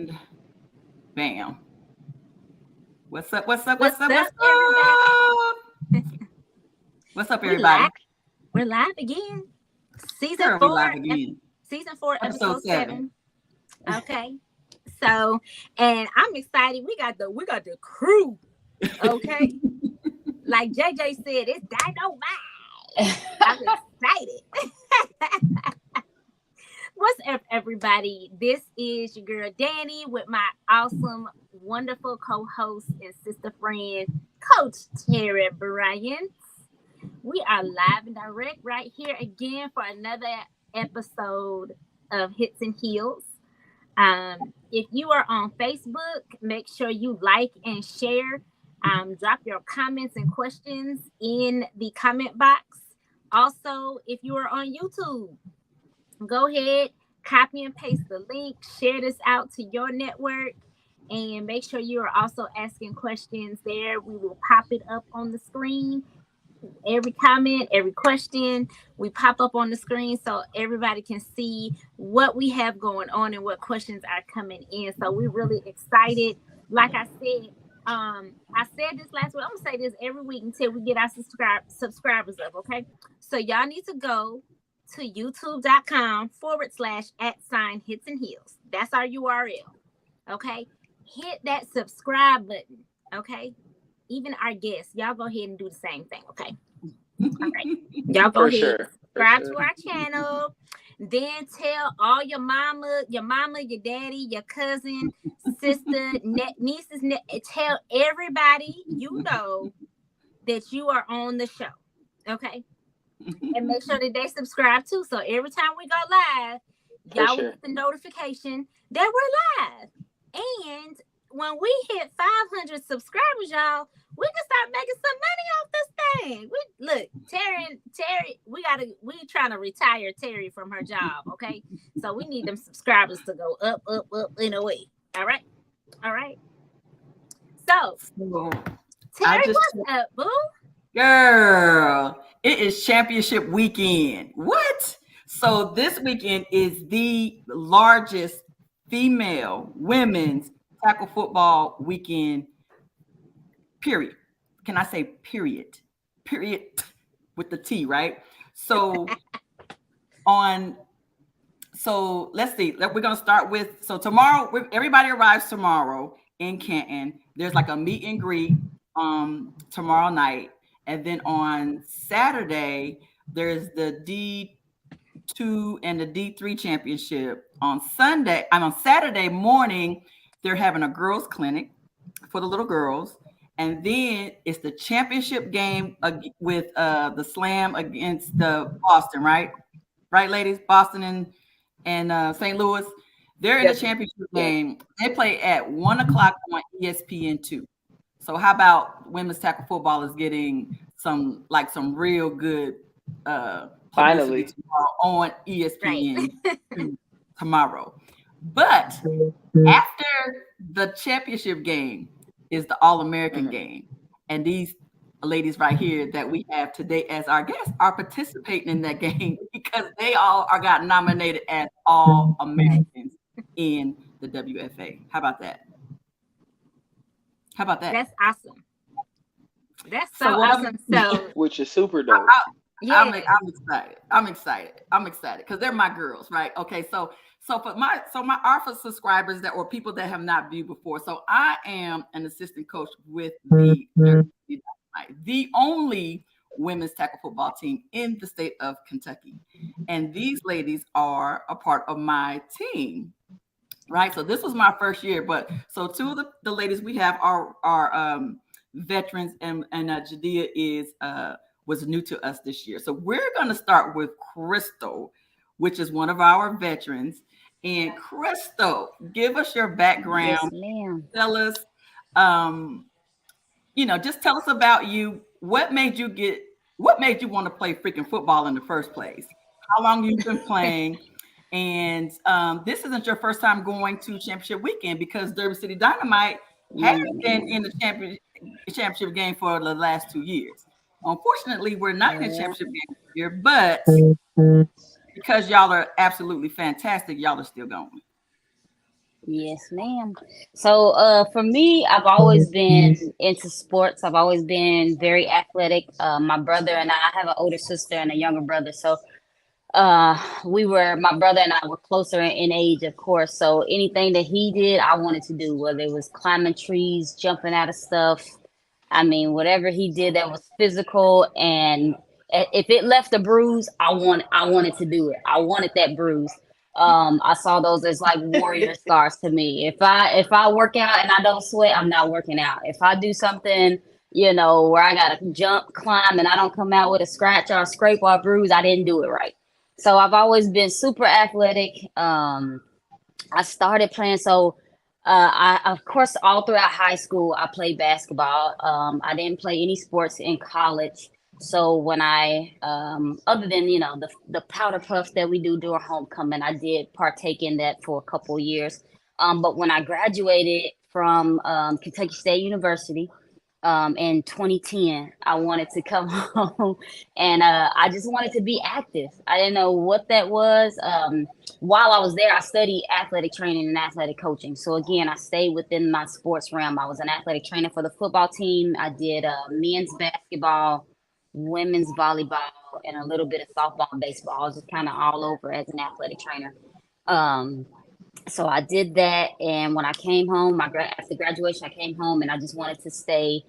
And bam. What's up? What's up? What's What's up? up, What's up? What's up, We everybody? live. We're live again. Season Girl, we 4. live again. Season 4, Episode episode 7. Okay. So, and I'm excited. We got the crew. Okay. Like JJ said, it's dynamite. I'm excited. What's up, everybody? This is your girl Danny with my awesome, wonderful co-host and sister friend, Coach Terry Bryant. We are live and direct right here again for another episode of Hits and Heels. If you are on Facebook, make sure you like and share. Drop your comments and questions in the comment box. Also, if you are on YouTube, go ahead, copy and paste the link, share this out to your network, and make sure you are also asking questions there. We will pop it up on the screen. Every comment, every question, we pop up on the screen so everybody can see what we have going on and what questions are coming in. So we're really excited. Like I said this last week. I'm gonna say this every week until we get our subscribers up. Okay, so y'all need to go to youtube.com/@hits and heels. That's our URL. Okay, hit that subscribe button. Okay, even our guests, y'all go ahead and do the same thing. Okay, all right, y'all go ahead, subscribe to our channel. Then tell all your mama, your daddy, your cousin, sister, nieces, tell everybody you know that you are on the show. Okay, and make sure that they subscribe too. So every time we go live, y'all will get the notification that we're live. And when we hit 500 subscribers, y'all, we can start making some money off this thing. Terry, we trying to retire Terry from her job, okay? So we need them subscribers to go up in a way. All right. So Terry, what's up, boo? Girl, it is championship weekend. What? So this weekend is the largest female women's tackle football weekend, period. Can I say period? Period with the T, right? So let's see. We're gonna start with tomorrow. Everybody arrives tomorrow in Canton. There's like a meet and greet tomorrow night. And then on Saturday, there's the D2 and the D3 championship. On Saturday morning, they're having a girls' clinic for the little girls. And then it's the championship game with the Slam against the Boston, right? Right, ladies? Boston and St. Louis. They're in the championship game. They play at 1 o'clock on ESPN 2. So how about women's tackle football is getting some real good finally on ESPN tomorrow. But after the championship game is the All-American game. And these ladies right here that we have today as our guests are participating in that game because they all got nominated as All-Americans in the WFA. How about that? That's awesome. That's so awesome. Which is super dope. I'm excited because they're my girls, right? Okay, so for my Alpha subscribers or people that have not viewed before, so I am an assistant coach with the Derby City Dynamite, the only women's tackle football team in the state of Kentucky, and these ladies are a part of my team. Right, so this was my first year, but so two of the ladies we have are veterans, and Jadea was new to us this year. So we're going to start with Crystal, which is one of our veterans. And Crystal, give us your background. Yes, ma'am. Tell us, just tell us about you. What made you want to play freaking football in the first place? How long you've been playing? And this isn't your first time going to championship weekend because Derby City Dynamite has been in the championship game for the last 2 years. Unfortunately, we're not in the championship game this year, but because y'all are absolutely fantastic, y'all are still going. Yes, ma'am. So, for me, I've always been into sports. I've always been very athletic. My brother and I have an older sister and a younger brother. So, my brother and I were closer in age, of course. So anything that he did, I wanted to do, whether it was climbing trees, jumping out of stuff. I mean, whatever he did that was physical, and if it left a bruise, I wanted to do it. I wanted that bruise. I saw those as like warrior scars to me. If I work out and I don't sweat, I'm not working out. If I do something, where I gotta jump, climb, and I don't come out with a scratch or a scrape or a bruise, I didn't do it right. So I've always been super athletic. I started playing. So I, of course, all throughout high school, I played basketball. I didn't play any sports in college. So when other than, the powder puffs that we do during homecoming, I did partake in that for a couple of years. But when I graduated from Kentucky State University, in 2010, I wanted to come home, and I just wanted to be active. I didn't know what that was. While I was there, I studied athletic training and athletic coaching. So again, I stayed within my sports realm. I was an athletic trainer for the football team. I did men's basketball, women's volleyball, and a little bit of softball and baseball. I was just kind of all over as an athletic trainer. So I did that, and when I came home, after graduation, I came home, and I just wanted to stay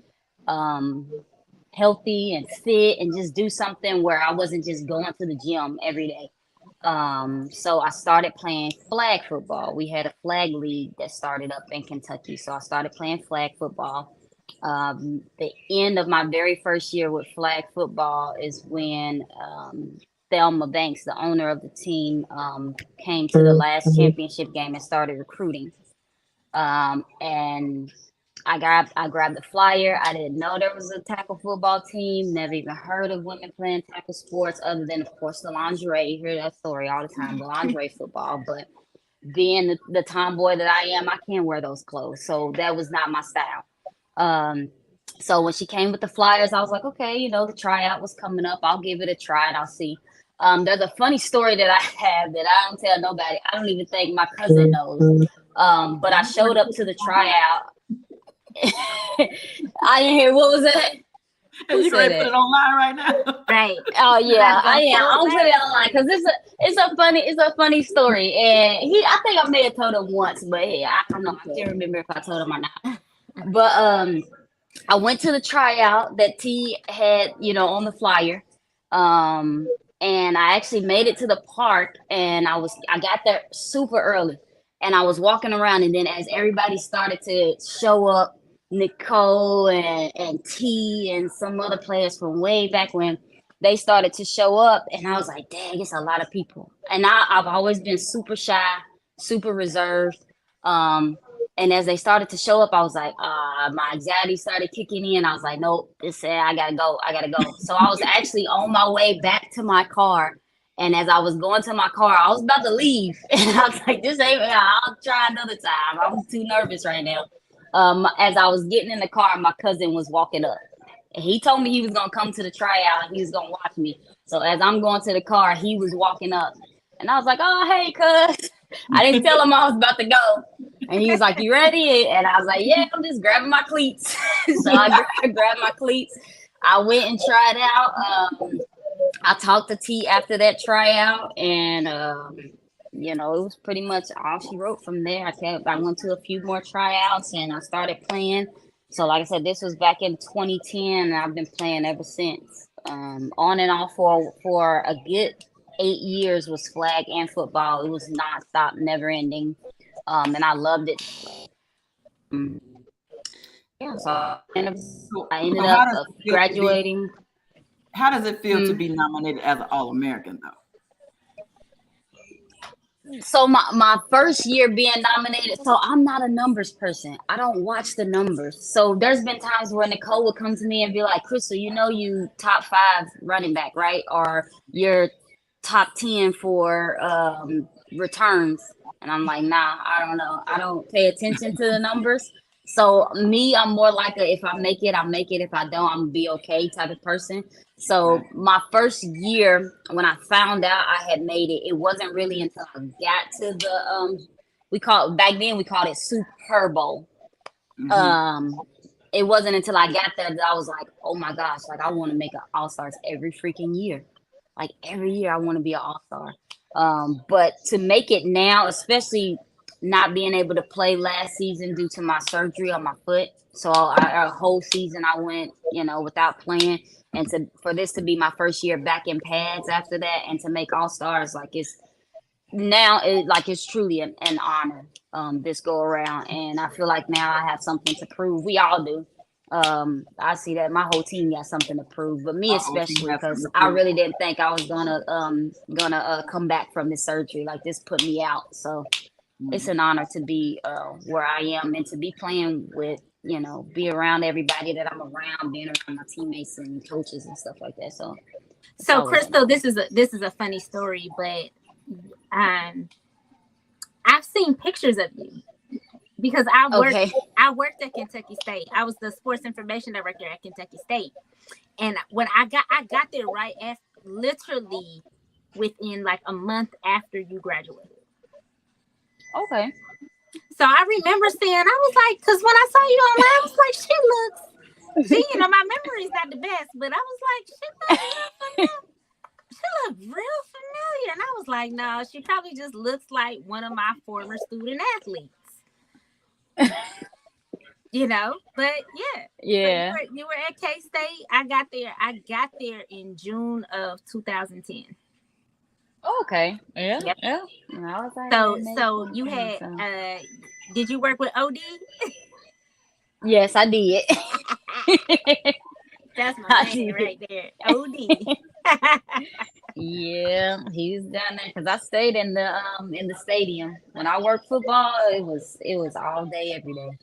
healthy and fit, and just do something where I wasn't just going to the gym every day. So I started playing flag football. We had a flag league that started up in Kentucky, so I started playing flag football. The end of my very first year with flag football is when Thelma Banks, the owner of the team, came to the last championship game and started recruiting. And I grabbed the flyer. I didn't know there was a tackle football team. Never even heard of women playing tackle sports, other than, of course, the lingerie. You hear that story all the time, the lingerie football. But being the tomboy that I am, I can't wear those clothes, so that was not my style. So when she came with the flyers, I was like, okay, the tryout was coming up. I'll give it a try and I'll see. There's a funny story that I have that I don't tell nobody. I don't even think my cousin knows. But I showed up to the tryout. I didn't hear, what was that? You going to put it online right now? Right. Oh yeah, I am. I'll put it online because it's a funny story, and I think I may have told him once, but I don't know. I can't remember if I told him or not. But I went to the tryout that T had, on the flyer. And I actually made it to the park, and I got there super early, and I was walking around, and then as everybody started to show up, Nicole and T and some other players from way back when, they started to show up, and I was like, dang, it's a lot of people. And I've always been super shy, super reserved. And as they started to show up, I was like, my anxiety started kicking in. I was like, nope, I gotta go. So I was actually on my way back to my car. And as I was going to my car, I was about to leave. And I was like, I'll try another time. I'm too nervous right now. As I was getting in the car, my cousin was walking up. And he told me he was gonna come to the tryout and he was gonna watch me. So as I'm going to the car, he was walking up. And I was like, oh, hey, cuz. I didn't tell him I was about to go. And he was like, you ready? And I was like, yeah, I'm just grabbing my cleats. So I grabbed my cleats. I went and tried out. I talked to T after that tryout, and it was pretty much all she wrote from there. I went to a few more tryouts, and I started playing. So like I said, this was back in 2010, and I've been playing ever since. On and off for a good 8 years was flag and football. It was nonstop, never ending. And I loved it. Yeah, so I ended up graduating. How does it feel to be nominated as an All-American, though? So my first year being nominated, so I'm not a numbers person. I don't watch the numbers. So there's been times where Nicole would come to me and be like, Crystal, you top 5 running back, right? Or you're top 10 for returns. And I'm like, nah, I don't know. I don't pay attention to the numbers. So me, I'm more like if I make it, I make it. If I don't, I'm gonna be okay type of person. So my first year, when I found out I had made it, it wasn't really until I got to the back then we called it Super Bowl. It wasn't until I got there that I was like, oh my gosh, like I want to make an All-Stars every freaking year. Like every year I want to be an All-Star. But to make it now, especially not being able to play last season due to my surgery on my foot. So a whole season I went, without playing. And for this to be my first year back in pads after that and to make All-Stars, like it's truly an honor this go around. And I feel like now I have something to prove. We all do. I see that my whole team got something to prove, but me especially, because I really didn't think I was gonna come back from this surgery. Like this put me out. So it's an honor to be where I am and to be playing with, be around everybody that I'm around, being around my teammates and coaches and stuff like that. So Crystal, this is a funny story, but I've seen pictures of you because I worked at Kentucky State. I was the sports information director at Kentucky State, and when I got there right as literally within like a month after you graduated. Okay. So I remember saying, I was like, because when I saw you online, I was like, she looks, my memory's not the best, but I was like, she looks real familiar. And I was like, no, she probably just looks like one of my former student athletes. But yeah. So you were at K-State. I got there in June of 2010. Okay. Yeah. Yep. Yeah. So you had did you work with OD? Yes, I did. That's my name right there. OD. Yeah, he's down there because I stayed in the stadium. When I worked football, it was all day, every day.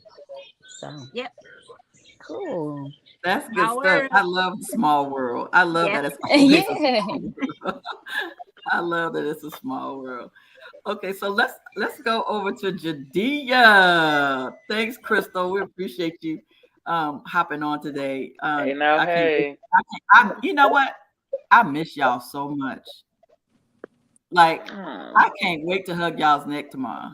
So yep. Cool. That's good stuff. I love Small World. I love that it's I love that it's a small world. Okay, so let's go over to Jadia. Thanks, Crystal. We appreciate you hopping on today. You know what? I miss y'all so much. Like, I can't wait to hug y'all's neck tomorrow.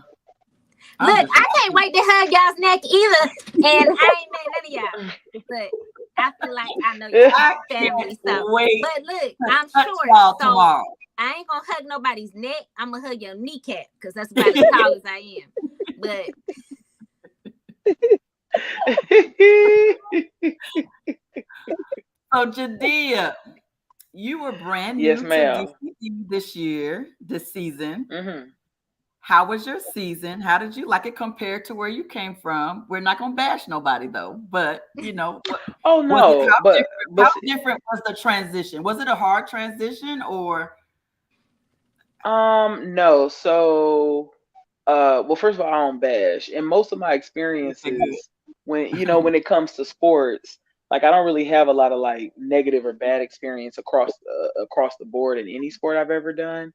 Look, I can't wait to hug y'all's neck either, and I ain't met none of y'all. But I feel like I know y'all family. So, but look, I'm short, so tomorrow. I ain't gonna hug nobody's neck. I'm gonna hug your kneecap because that's about as tall as I am. But so Jadia, you were brand new to DCD this season. Mm-hmm. How was your season? How did you like it compared to where you came from? We're not gonna bash nobody though, but how different was the transition? Was it a hard transition or? No. So, well, first of all, I don't bash. And most of my experiences, when it comes to sports, like I don't really have a lot of like negative or bad experience across the board in any sport I've ever done.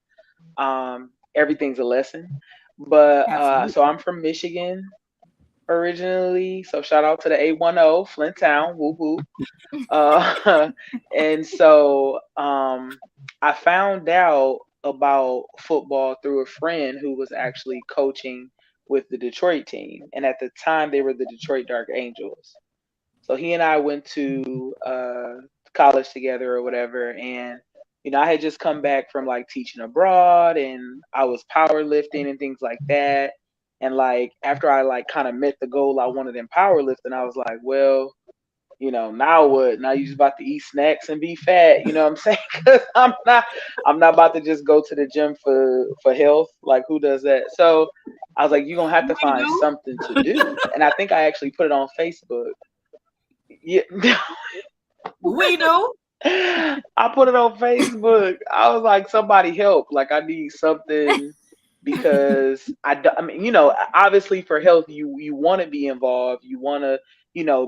Everything's a lesson. But so I'm from Michigan originally. So shout out to the 810 Flint Town, woo woo. And so I found out about football through a friend who was actually coaching with the Detroit team, and at the time they were the Detroit Dark Angels. So he and I went to college together or whatever, and I had just come back from like teaching abroad, and I was powerlifting and things like that. And like after I like kind of met the goal I wanted in powerlifting, I was like, well, now what? Now you just about to eat snacks and be fat, you know what I'm saying? Because I'm not about to just go to the gym for health. Like who does that? So I was like, you're gonna have to find something to do. And I think I actually put it on Facebook. Yeah. We do. I put it on Facebook. I was like, somebody help. Like I need something because I mean, obviously for health, you want to be involved. You want to,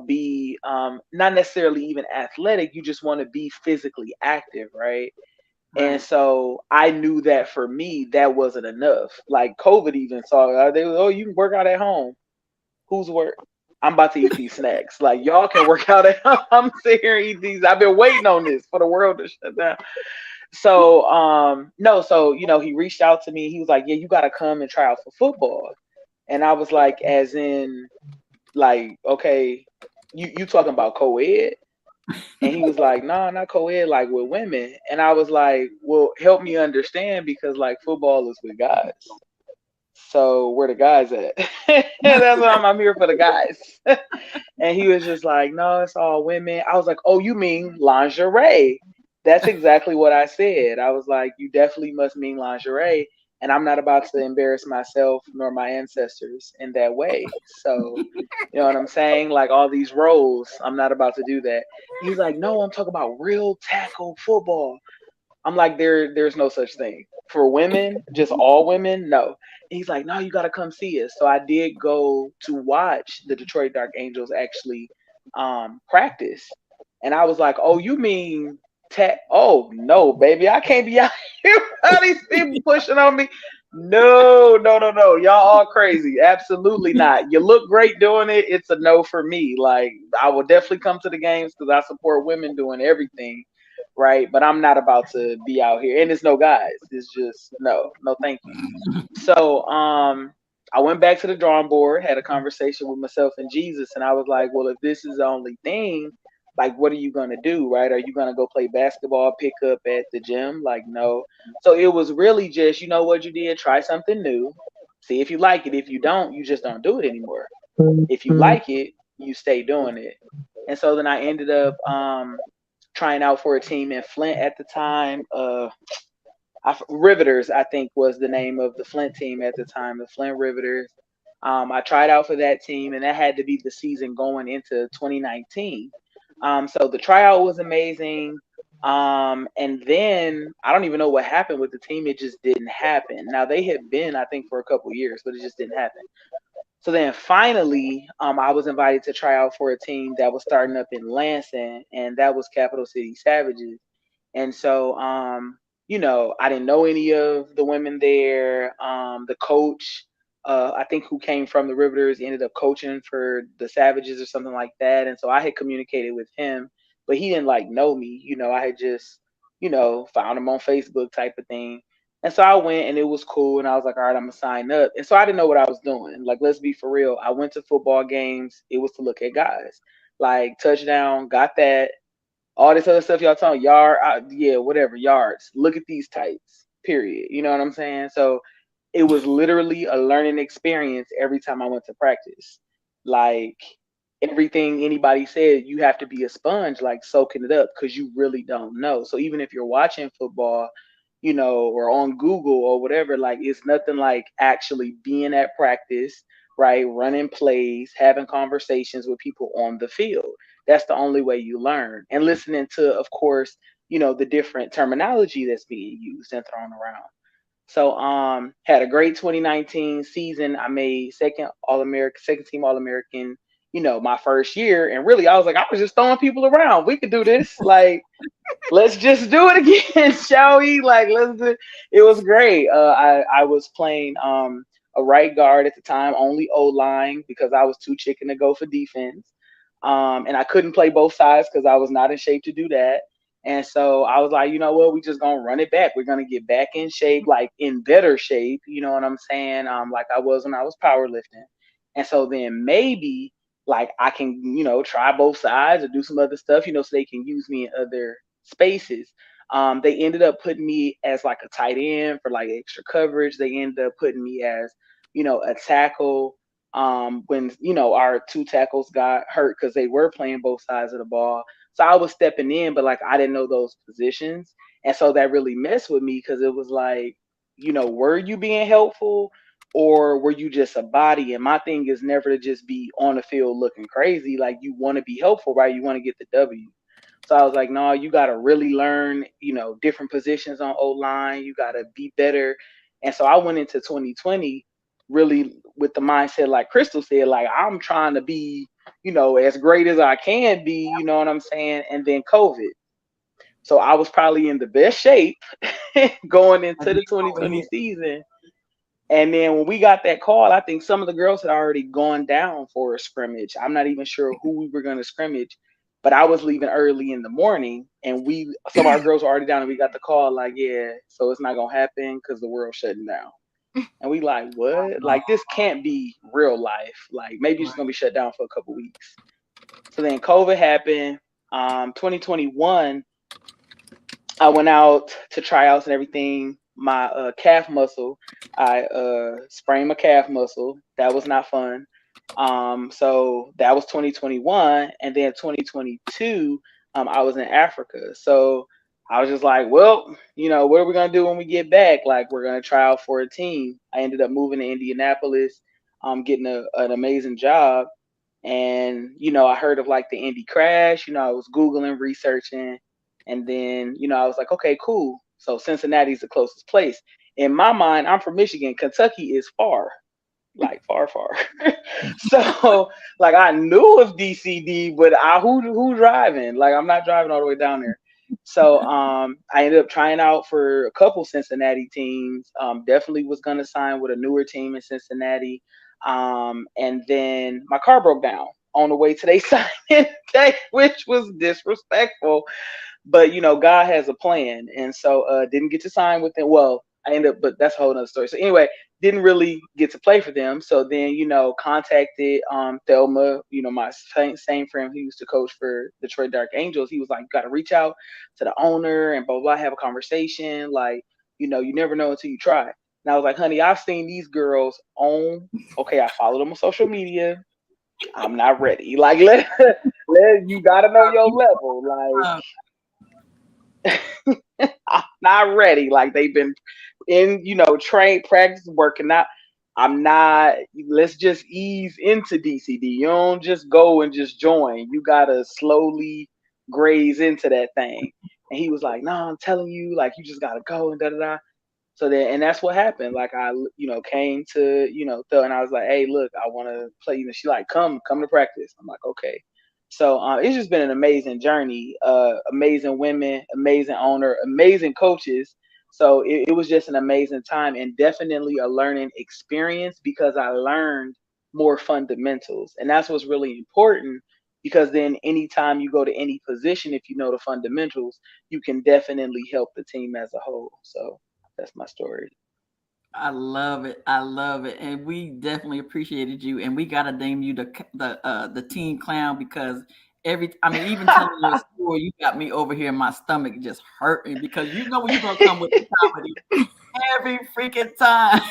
be not necessarily even athletic. You just want to be physically active, right? And so I knew that for me, that wasn't enough. Like COVID even saw it. They were, you can work out at home. Who's work? I'm about to eat these snacks. Like y'all can work out at home. I'm sitting here and eat these. I've been waiting on this for the world to shut down. So he reached out to me. He was like, yeah, you got to come and try out for football. And I was like, as in, like, okay, you talking about co-ed? And he was like, nah, not co-ed, like with women. And I was like, well, help me understand, because like football is with guys. So where the guys at? That's why I'm here for the guys. And he was just like, no, it's all women. I was like, oh, you mean lingerie? That's exactly what I said. I was like, you definitely must mean lingerie. And I'm not about to embarrass myself nor my ancestors in that way. So, you know what I'm saying? Like all these roles, I'm not about to do that. He's like, no, I'm talking about real tackle football. I'm like, there's no such thing. For women, just all women, no. And he's like, no, you gotta come see us. So I did go to watch the Detroit Dark Angels actually practice. And I was like, oh, you mean oh no, baby, I can't be out here. All these people pushing on me. No, no, no, no. Y'all all crazy. Absolutely not. You look great doing it. It's a no for me. Like I will definitely come to the games because I support women doing everything, right? But I'm not about to be out here. And it's no guys. It's just no, no, thank you. So I went back to the drawing board, had a conversation with myself and Jesus, and I was like, well, if this is the only thing, like what are you gonna do, right? Are you gonna go play basketball, pick up at the gym? Like, no. So it was really just, you know what you did, try something new, see if you like it. If you don't, you just don't do it anymore. If you like it, you stay doing it. And so then I ended up trying out for a team in Flint at the time. Riveters, I think, was the name of the Flint team at the time, the Flint Riveters. I tried out for that team, and that had to be the season going into 2019. So the tryout was amazing. And then I don't even know what happened with the team. It just didn't happen. Now they had been, I think, for a couple years, but it just didn't happen. So then finally, I was invited to try out for a team that was starting up in Lansing, and that was Capital City Savages. And so, I didn't know any of the women there. The coach, I think, who came from the Riveters, ended up coaching for the Savages or something like that. And so I had communicated with him, but he didn't like know me. I had just, found him on Facebook type of thing. And so I went and it was cool. And I was like, all right, I'm going to sign up. And so I didn't know what I was doing. Like, let's be for real. I went to football games. It was to look at guys. Like, touchdown, got that. All this other stuff y'all talking yard, yeah, whatever, yards. Look at these types, period. You know what I'm saying? So it was literally a learning experience every time I went to practice. Like everything anybody said, you have to be a sponge, like soaking it up because you really don't know. So even if you're watching football, or on Google or whatever, like it's nothing like actually being at practice, right? Running plays, having conversations with people on the field. That's the only way you learn. And listening to, of course, the different terminology that's being used and thrown around. So had a great 2019 season. I made second team All American, my first year. And really I was like, I was just throwing people around. We could do this. Like, let's just do it again, shall we? Like, let's do it. It was great. I was playing a right guard at the time, only O line because I was too chicken to go for defense. And I couldn't play both sides because I was not in shape to do that. And so I was like, you know what, we just gonna run it back. We're gonna get back in shape, like in better shape, you know what I'm saying? Like I was when I was powerlifting. And so then maybe like I can, try both sides or do some other stuff, so they can use me in other spaces. They ended up putting me as like a tight end for like extra coverage. They ended up putting me as, a tackle when our two tackles got hurt because they were playing both sides of the ball. So I was stepping in, but like I didn't know those positions, and so that really messed with me because it was like, were you being helpful or were you just a body? And my thing is never to just be on the field looking crazy. Like you want to be helpful, right? You want to get the W. So I was like, no, you got to really learn, different positions on O line. You got to be better. And so I went into 2020 really with the mindset, like Crystal said, like I'm trying to be, as great as I can be, you know what I'm saying? And then COVID. So I was probably in the best shape going into the 2020 season. And then when we got that call, I think some of the girls had already gone down for a scrimmage. I'm not even sure who we were going to scrimmage, but I was leaving early in the morning and some of our girls were already down and we got the call like, yeah, so it's not going to happen because the world's shutting down. And we like, what? Like, this can't be real life. Like, maybe it's gonna be shut down for a couple weeks. So then COVID happened. 2021, I went out to tryouts and everything. My calf muscle, I sprained my calf muscle. That was not fun. So that was 2021, and then 2022, I was in Africa. So I was just like, well, what are we gonna do when we get back? Like, we're gonna try out for a team. I ended up moving to Indianapolis, getting an amazing job, and I heard of like the Indy crash. I was Googling, researching, and then I was like, okay, cool. So Cincinnati's the closest place. In my mind, I'm from Michigan. Kentucky is far, like far. So like, I knew of DCD, but who driving? Like, I'm not driving all the way down there. So I ended up trying out for a couple Cincinnati teams. Definitely was gonna sign with a newer team in Cincinnati. And then my car broke down on the way to their signing day, which was disrespectful. But God has a plan, and so didn't get to sign with them. Well, I ended up, but that's a whole nother story. So anyway, didn't really get to play for them. So then contacted Thelma, my same friend who used to coach for Detroit Dark Angels. He was like, you got to reach out to the owner and blah blah, have a conversation. Like, you never know until you try. And I was like, honey, I've seen these girls I follow them on social media. I'm not ready. Like, let you gotta know your level. Like, I'm not ready. Like, they've been in, train practice, working out. I'm not. Let's just ease into DCD. You don't just go and just join. You gotta slowly graze into that thing. And he was like, no, I'm telling you, like, you just gotta go and da da da. So then, and that's what happened. Like, I, came to, Phil, and I was like, hey, look, I want to play. She like, come to practice. I'm like, okay. So it's just been an amazing journey. Amazing women, amazing owner, amazing coaches. So it was just an amazing time, and definitely a learning experience, because I learned more fundamentals. And that's what's really important, because then anytime you go to any position, if you know the fundamentals, you can definitely help the team as a whole. So that's my story. I love it. I love it. And we definitely appreciated you. And we gotta name you the teen clown, because even telling your story, you got me over here in my stomach just hurting, because when you're gonna come with the comedy every freaking time.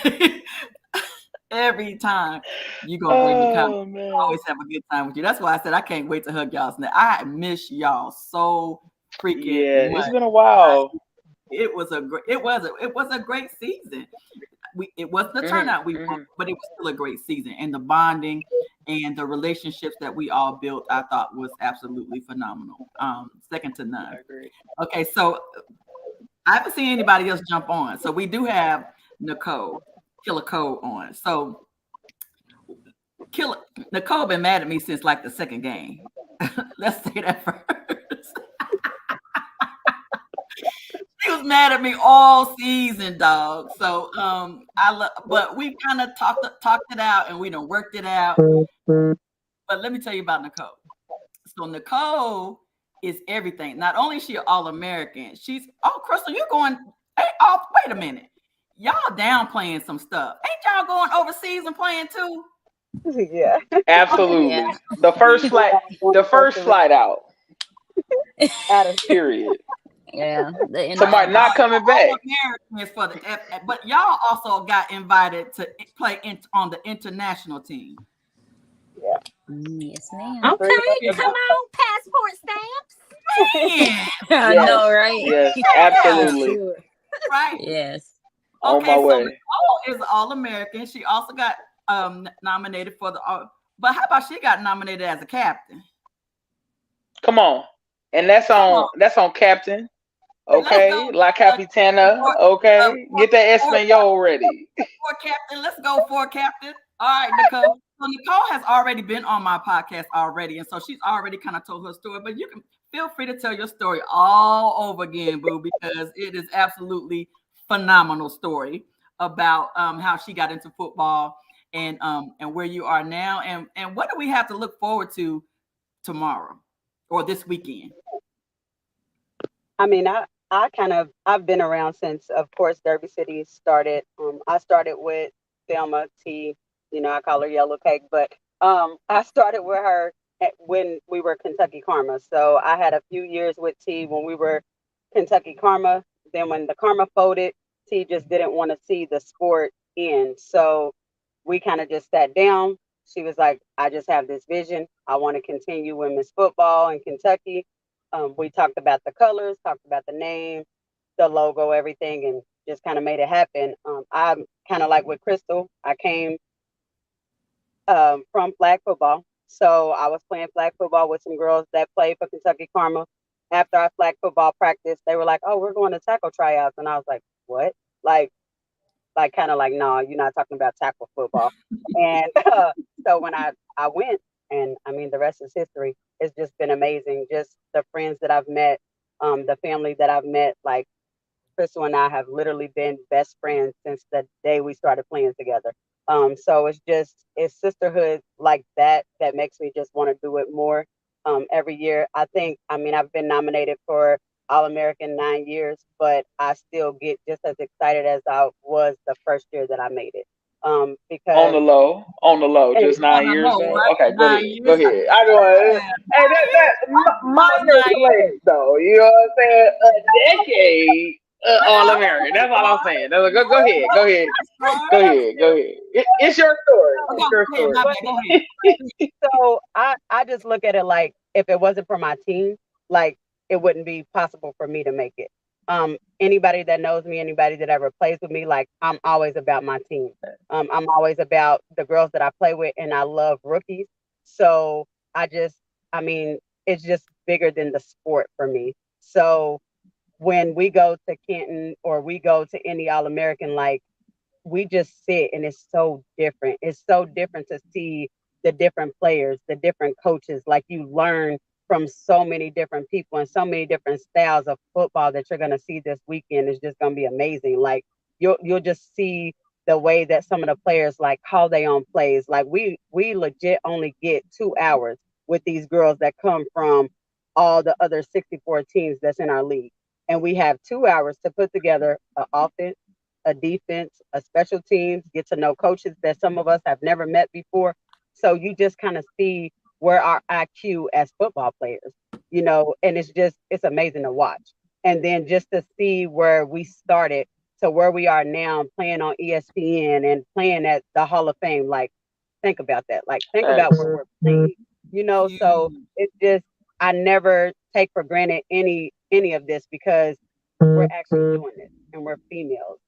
Every time you gonna bring the comedy. Man. I always have a good time with you. That's why I said I can't wait to hug y'all's neck. I miss y'all so freaking much. It's been a while. It was a great season. It wasn't the turnout we want, but it was still a great season. And the bonding and the relationships that we all built, I thought was absolutely phenomenal. Second to none. I agree. Okay, so I haven't seen anybody else jump on. So we do have Killer Cole on. So Nicole been mad at me since like the second game. Let's say that first. She was mad at me all season, dog. So but we kind of talked it out, and we done worked it out. But let me tell you about Nicole. So Nicole is everything. Not only is she an All-American, Crystal, you're going, wait a minute. Y'all downplaying some stuff. Ain't y'all going overseas and playing too? Yeah. Absolutely. Yeah. The first flight out. Period. Yeah. Somebody not coming back. Americans for but y'all also got invited to play on the international team. Yeah. Yes, ma'am. Okay, come on, passport stamps. Man. I know, right? Yes, absolutely. Right. Yes. On my way. Nicole is All-American. She also got nominated for but how about she got nominated as a captain? Come on. And that's on captain. Okay. La Capitana. Okay. Get that Espanol ready. For captain. Let's go for captain. All right, Nicole. So Nicole has already been on my podcast already, and so she's already kind of told her story, but you can feel free to tell your story all over again, boo, because it is absolutely phenomenal story about how she got into football and where you are now, and what do we have to look forward to tomorrow or this weekend? I mean, I've been around since, of course, Derby City started. I started with Thelma T. I call her Yellow Cake, but I started with her when we were Kentucky Karma. So I had a few years with T when we were Kentucky Karma. Then when the Karma folded, T just didn't want to see the sport end. So we kind of just sat down. She was like, I just have this vision. I want to continue women's football in Kentucky. We talked about the colors, talked about the name, the logo, everything, and just kind of made it happen. I'm kind of like with Crystal. I came from flag football. So I was playing flag football with some girls that played for Kentucky Karma. After our flag football practice, they were like, "Oh, we're going to tackle tryouts," and I was like, "What?" Like kind of like, "No, you're not talking about tackle football." And so when I went, and I mean, the rest is history. It's just been amazing. Just the friends that I've met, the family that I've met. Like Crystal and I have literally been best friends since the day we started playing together. So it's sisterhood like that that makes me just want to do it more. Every year, I mean, I've been nominated for All American 9 years, but I still get just as excited as I was the first year that I made it. On Because the low, hey, just On 9 years the low, though. right? Okay, go ahead, 9 years. go ahead. I go ahead. Yeah. Hey, that minor 9 years. flex though. You know what I'm saying? A decade All American. That's all I'm saying. Go ahead, go ahead, go ahead, go ahead. It's your story. Oh, It's your go ahead, story. my bad. Go ahead. so I just look at it like if it wasn't for my team, like it wouldn't be possible for me to make it. Anybody that knows me, anybody that ever plays with me, like I'm always about my team. I'm always about the girls that I play with, and I love rookies. So I just, I mean, it's just bigger than the sport for me. So when we go to Canton or we go to any All American, like we just sit and it's so different. It's so different to see the different players, the different coaches. Like you learn from so many different people and so many different styles of football that you're gonna see this weekend is just gonna be amazing. Like you'll just see the way that some of the players like call they own plays. Like we legit only get 2 hours with these girls that come from all the other 64 teams that's in our league. And we have 2 hours to put together an offense, a defense, a special teams, get to know coaches that some of us have never met before. So you just kind of see where our IQ as football players, and it's amazing to watch. And then just to see where we started to where we are now playing on ESPN and playing at the Hall of Fame, like think about that. Like think about Thanks. where we're playing, so Huge. it's just I never take for granted any of this because we're actually doing this and we're females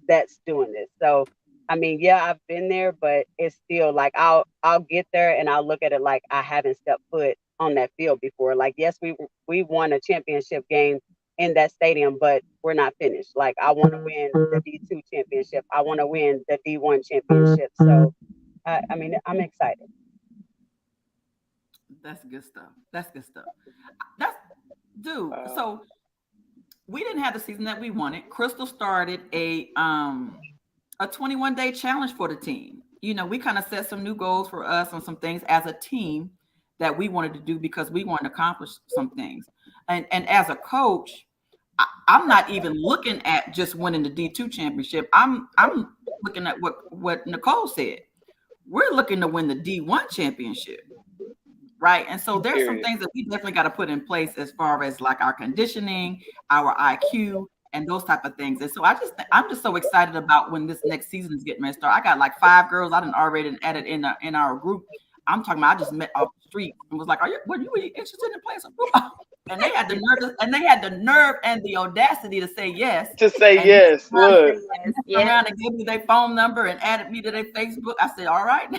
that's doing this. So I mean, yeah, I've been there, but it's still like I'll get there and I'll look at it like I haven't stepped foot on that field before. Like yes, we won a championship game in that stadium, but we're not finished. Like I want to win the D2 championship. I want to win the D1 championship. So I mean, I'm excited. That's good stuff. That's good stuff. That's dude. Uh, So we didn't have the season that we wanted. Crystal started a 21-day challenge for the team. We kind of set some new goals for us on some things as a team that we wanted to do because we wanted to accomplish some things. And as a coach, I'm not even looking at just winning the D2 championship. I'm looking at what Nicole said. We're looking to win the D1 championship. Right. And so there's some period. things that we definitely got to put in place as far as like our conditioning, our IQ, and those type of things. And so I'm just so excited about when this next season is getting ready to start. I got like 5 girls I didn't already added in our group. I'm talking about I just met off the street and was like, were you really interested in playing some football? And they had the nerve and the audacity to say yes. To say And yes. Look. Yes, turned yes. around and gave me their phone number and added me to their Facebook. I said, all right.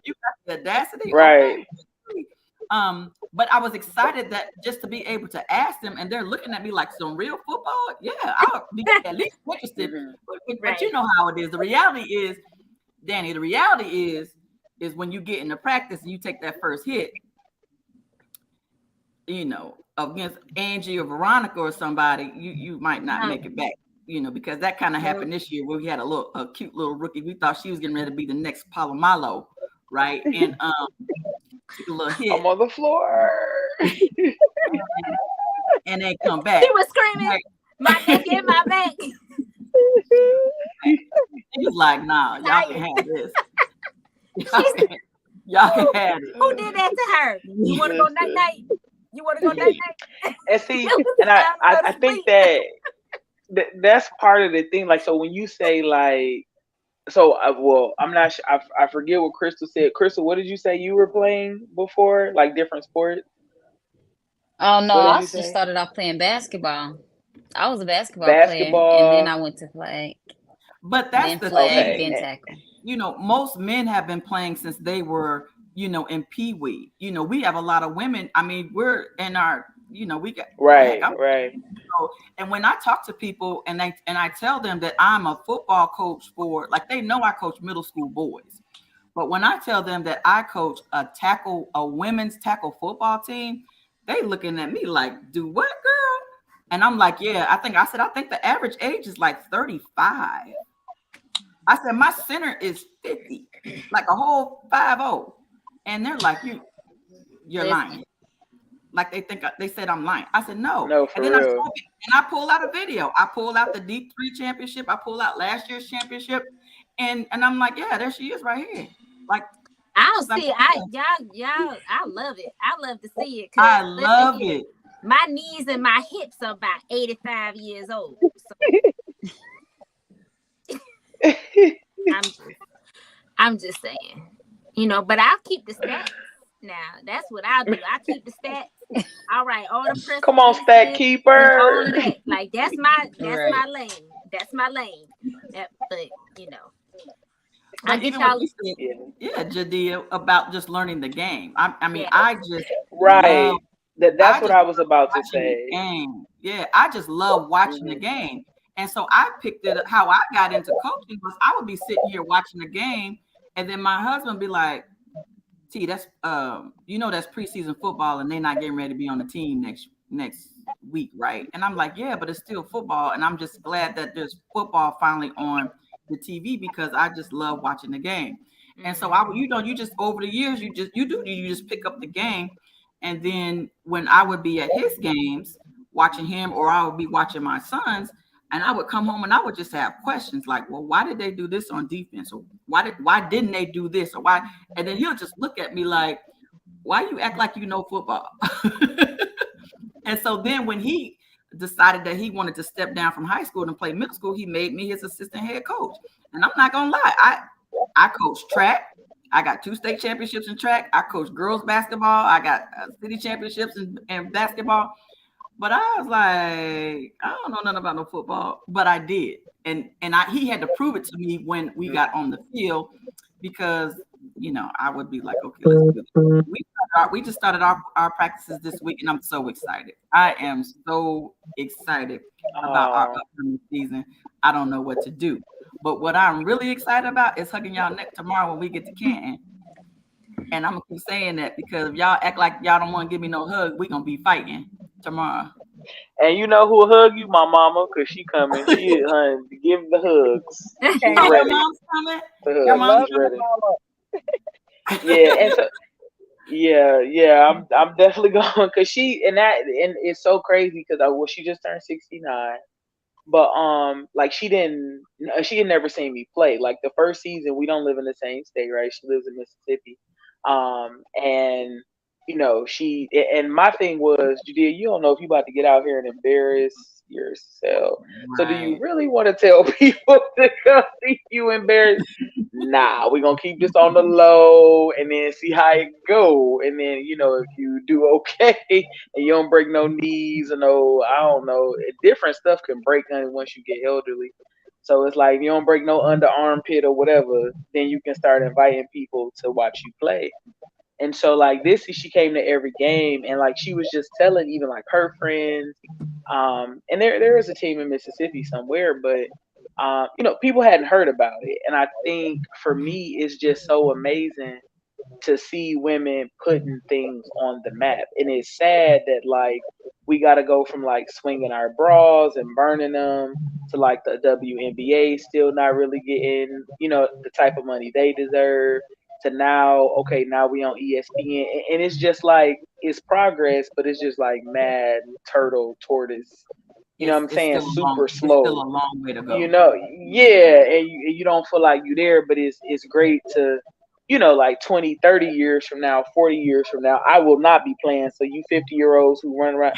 You got the audacity, okay. Right. But I was excited that just to be able to ask them, and they're looking at me like some real football. Yeah, I'll be at least interested. Mhm. But Right. you know how it is. The reality is, Danny. The reality is when you get into practice and you take that first hit, against Angie or Veronica or somebody, you might not make it back. Because that kind of happened this year where we had a cute little rookie. We thought she was getting ready to be the next Palomalo, right? And took a little hit. I'm on the floor. and they come back. He was screaming, Like, my neck and my back. he was like, nah, y'all can have this. Y'all can have it. Who did that to her? You want to go night night? You want to go night night? And see, and I think that's part of the thing. Like, so when you say like, so well, I'm not sure. I forget what Crystal said. Crystal, what did you say you were playing before? Like different sports? Oh no, What did I you just say? started off playing basketball. I was a basketball player, and then Basketball. I went to flag, But that's then the flag, thing. then tackle. You know, most men have been playing since they were, you know, in Pee Wee. You know, we have a lot of women. I mean, we're in our, you know, we got Right, heck, right. and when I talk to people and I tell them that I'm a football coach for, like, they know I coach middle school boys. But when I tell them that I coach a women's tackle football team, they looking at me like, do what, girl? And I'm like, yeah, I think the average age is like 35. I said, my center is 50, like a whole 50. And they're like, you're lying. Like they said I'm lying. I said, no. No, for And then real. I pull out a video. I pull out the Deep 3 championship. I pull out last year's championship. And I'm like, yeah, there she is right here. Like, I'll see. Y'all, I love it. I love to see it. I love it. My knees and my hips are about 85 years old. So I'm just saying, you know, but I'll keep the stats now. That's what I'll do. I keep the stats. All right, all the press. Come on, stat keeper. All of that. Like that's my lane. That's my lane. But you know, but even what you said, Jadia, about just learning the game. I mean, I just right. That's what I was about to say. Game. Yeah, I just love watching the game. And so I picked it up. How I got into coaching was I would be sitting here watching the game, and then my husband would be like, T, that's you know, that's preseason football and they're not getting ready to be on the team next week, right? And I'm like, yeah, but it's still football. And I'm just glad that there's football finally on the TV because I just love watching the game. And so you just over the years, you just pick up the game. And then when I would be at his games watching him, or I would be watching my sons, and I would come home and I would just have questions like, well, why did they do this on defense? Or why didn't they do this? Or why? And then he'll just look at me like, why you act like you know football? And so then when he decided that he wanted to step down from high school and play middle school, he made me his assistant head coach. And I'm not gonna lie, I coach track. I got 2 state championships in track. I coach girls basketball. I got city championships in basketball. But I was like, I don't know nothing about no football, but I did. And he had to prove it to me when we got on the field because, you know, I would be like, okay, let's do this. We just started our practices this week, and I'm so excited. I am so excited about our upcoming season. I don't know what to do. But what I'm really excited about is hugging y'all neck tomorrow when we get to Canton. And I'm going to keep saying that because if y'all act like y'all don't want to give me no hug, we're going to be fighting tomorrow. And you know who'll hug you? My mama, because she coming. She, honey, give the hugs. She's Oh, ready. your mom's coming? Your mom's ready. Yeah, and so I'm definitely going because and it's so crazy because she just turned 69. But like she had never seen me play. Like the first season, we don't live in the same state, right? She lives in Mississippi. And you know, and my thing was, Judea, you don't know if you about to get out here and embarrass yourself. Right. So do you really want to tell people to come see you embarrassed? Nah, we're gonna keep this on the low and then see how it go. And then, you know, if you do okay and you don't break no knees or no, I don't know, different stuff can break once you get elderly. So it's like if you don't break no under armpit or whatever, then you can start inviting people to watch you play. And so like she came to every game and like she was just telling even like her friends, and there is a team in Mississippi somewhere, but you know, people hadn't heard about it. And I think for me it's just so amazing to see women putting things on the map. And it's sad that like we got to go from like swinging our bras and burning them to like the WNBA still not really getting, you know, the type of money they deserve. to now, okay, now we on ESPN, and it's just like it's progress, but it's just like mad turtle tortoise. You know what I'm It's saying? still a long, Super it's still slow. a long way to You go. know, yeah, and you don't feel like you there, but it's great to, like 20, 30 years from now, 40 years from now, I will not be playing. So you 50-year-olds who run around,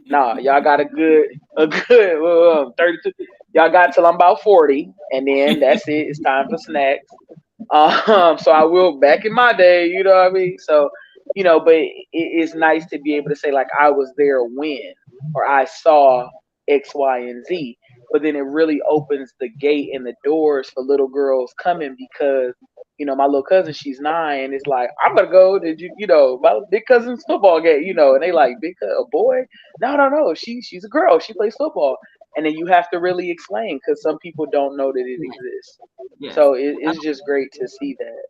nah, y'all got a good 32. Y'all got till I'm about 40, and then that's it. It's time for snacks. So I will back in my day, you know what I mean? So, but it's nice to be able to say like I was there when, or I saw X, Y, and Z. But then it really opens the gate and the doors for little girls coming because, my little cousin, she's 9, and it's like, I'm gonna go to my big cousin's football game, and they like, a boy? No, she's a girl, she plays football. And then you have to really explain because some people don't know that it Yes. exists. Yes. So I it's just great to see that.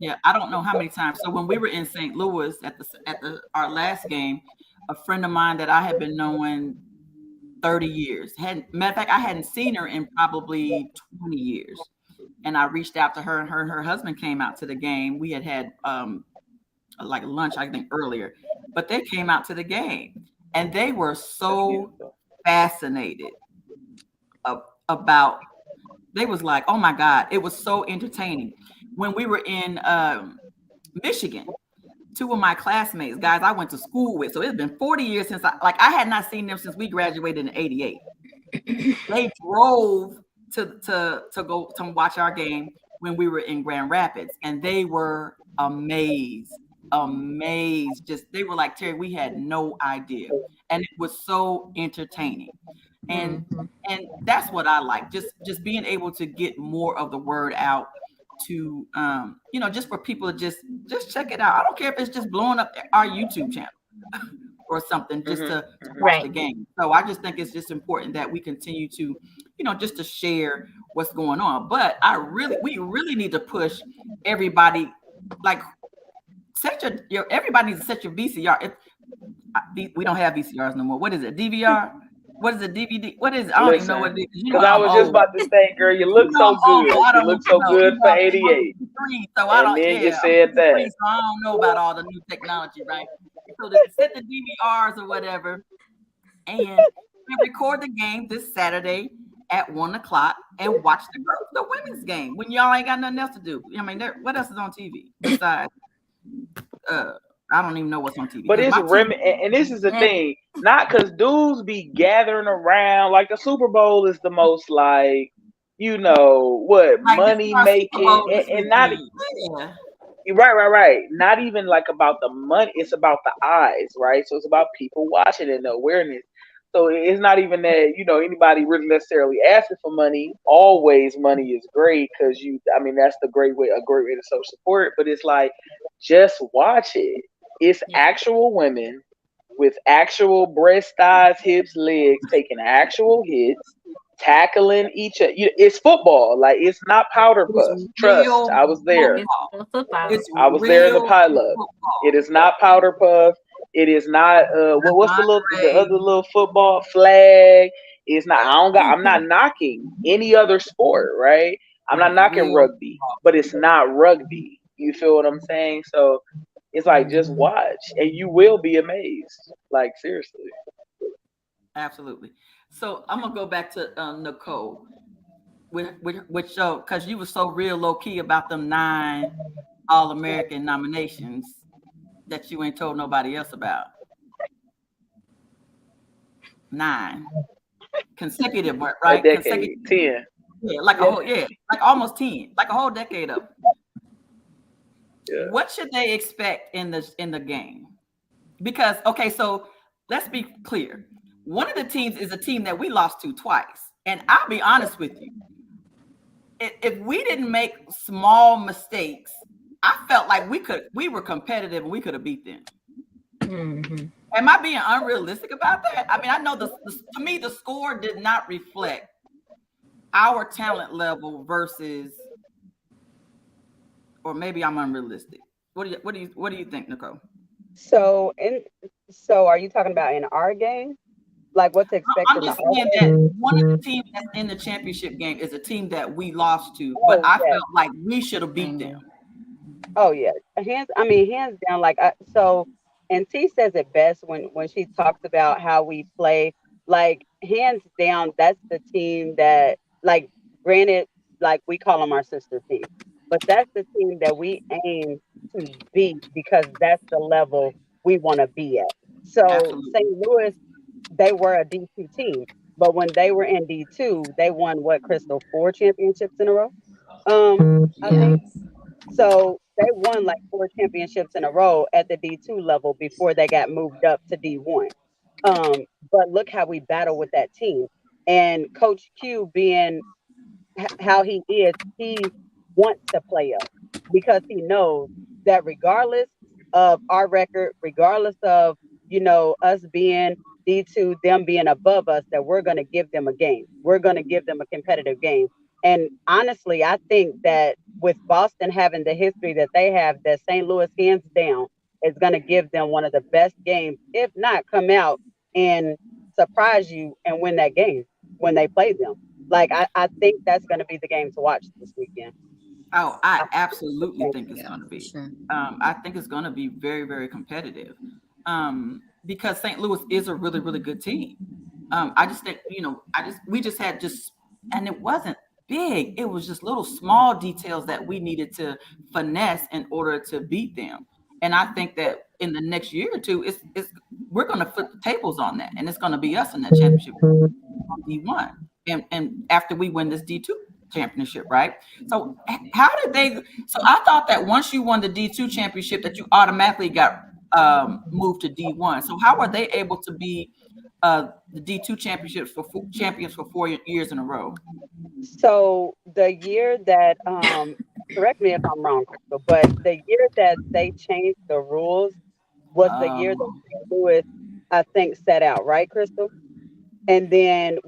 Yeah, I don't know how many times. So when we were in St. Louis at the our last game, a friend of mine that I had been knowing 30 years. Matter of fact, I hadn't seen her in probably 20 years. And I reached out to her, and her husband came out to the game. We had like lunch, I think, earlier, but they came out to the game, and they were so fascinated about. They was like, oh my God, it was so entertaining. When we were in Michigan, 2 of my classmates, guys I went to school with, so it's been 40 years since I had not seen them since we graduated in '88. They drove to go to watch our game when we were in Grand Rapids, and they were amazed. Just they were like, Terry, we had no idea, and it was so entertaining. And that's what I like, just being able to get more of the word out to just for people to just check it out. I don't care if it's just blowing up our YouTube channel or something, just to watch the game. So I just think it's just important that we continue to just to share what's going on. But we really need to push everybody, like everybody needs to set your VCR. We don't have VCRs no more. What is it? DVR? What is it? DVD? What is it? I don't even know what it is. Because I was just about to say, girl, you look so good. You look so good for '88. So I don't. And then you said that. So I don't know about all the new technology, right? So to set the DVRs or whatever, and we record the game this Saturday at 1:00 and watch the women's game when y'all ain't got nothing else to do. I mean, what else is on TV besides? I don't even know what's on TV. But it's and this is the thing, not because dudes be gathering around like the Super Bowl is the most like, what, like money making and not right. Not even like about the money, it's about the eyes, right? So it's about people watching and the awareness. So it's not even that, anybody really necessarily asking for money. Always money is great because that's a great way to show support. But it's like, just watch it. It's actual women with actual breast, thighs, hips, legs, taking actual hits, tackling each other. It's football. Like, it's not powder puff. Trust, I was there. I was there in the pileup. It is not powder puff. It is not what's the other little football flag? It's not. I'm not knocking any other sport, right? I'm not knocking rugby, but it's not rugby. You feel what I'm saying? So it's like, just watch and you will be amazed. Like, seriously. Absolutely. So I'm gonna go back to Nicole, which show, because you were so real low key about them 9 All-American nominations that you ain't told nobody else about. 9 consecutive, right? A decade, 10. Yeah, like almost 10, like a whole decade of. Yeah. What should they expect in the game? Because so let's be clear. One of the teams is a team that we lost to twice, and I'll be honest with you. If we didn't make small mistakes, I felt like we were competitive and we could have beat them. Mm-hmm. Am I being unrealistic about that? I mean, I know to me the score did not reflect our talent level versus, or maybe I'm unrealistic. What do you think, Nicole? So are you talking about in our game? Like what to expect? I'm just saying that one of the teams that's in the championship game is a team that we lost to, but I felt like we should have beat them. Oh yeah, hands down. And T says it best when she talks about how we play. Like hands down, that's the team that, like, granted, like we call them our sister team, but that's the team that we aim to beat because that's the level we want to be at. So Absolutely. St. Louis, they were a D2 team, but when they were in D2, they won what, Crystal, 4 championships in a row. I Yeah. think so. They won like 4 championships in a row at the D2 level before they got moved up to D1. But look how we battle with that team. And Coach Q being how he wants to play us because he knows that regardless of our record, regardless of, us being D2, them being above us, that we're going to give them a game. We're going to give them a competitive game. And honestly, I think that with Boston having the history that they have, that St. Louis, hands down, is going to give them one of the best games, if not come out and surprise you and win that game when they play them. Like I think that's going to be the game to watch this weekend. Oh, I absolutely think it's Yeah, going to for be. sure. I think it's going to be very, very competitive, because St. Louis is a really, really good team. I just think, we just had and it wasn't big. It was just little small details that we needed to finesse in order to beat them. And I think that in the next year or two, we're going to flip the tables on that, and it's going to be us in that championship on D1, and after we win this D2 championship, right? So how did they? So I thought that once you won the D2 championship, that you automatically got moved to D1. So how were they able to be the D2 champions for 4 years in a row? So the year that correct me if I'm wrong, Crystal, but the year that they changed the rules was the year that Um, St. Louis, I think, set out, right, Crystal? And then It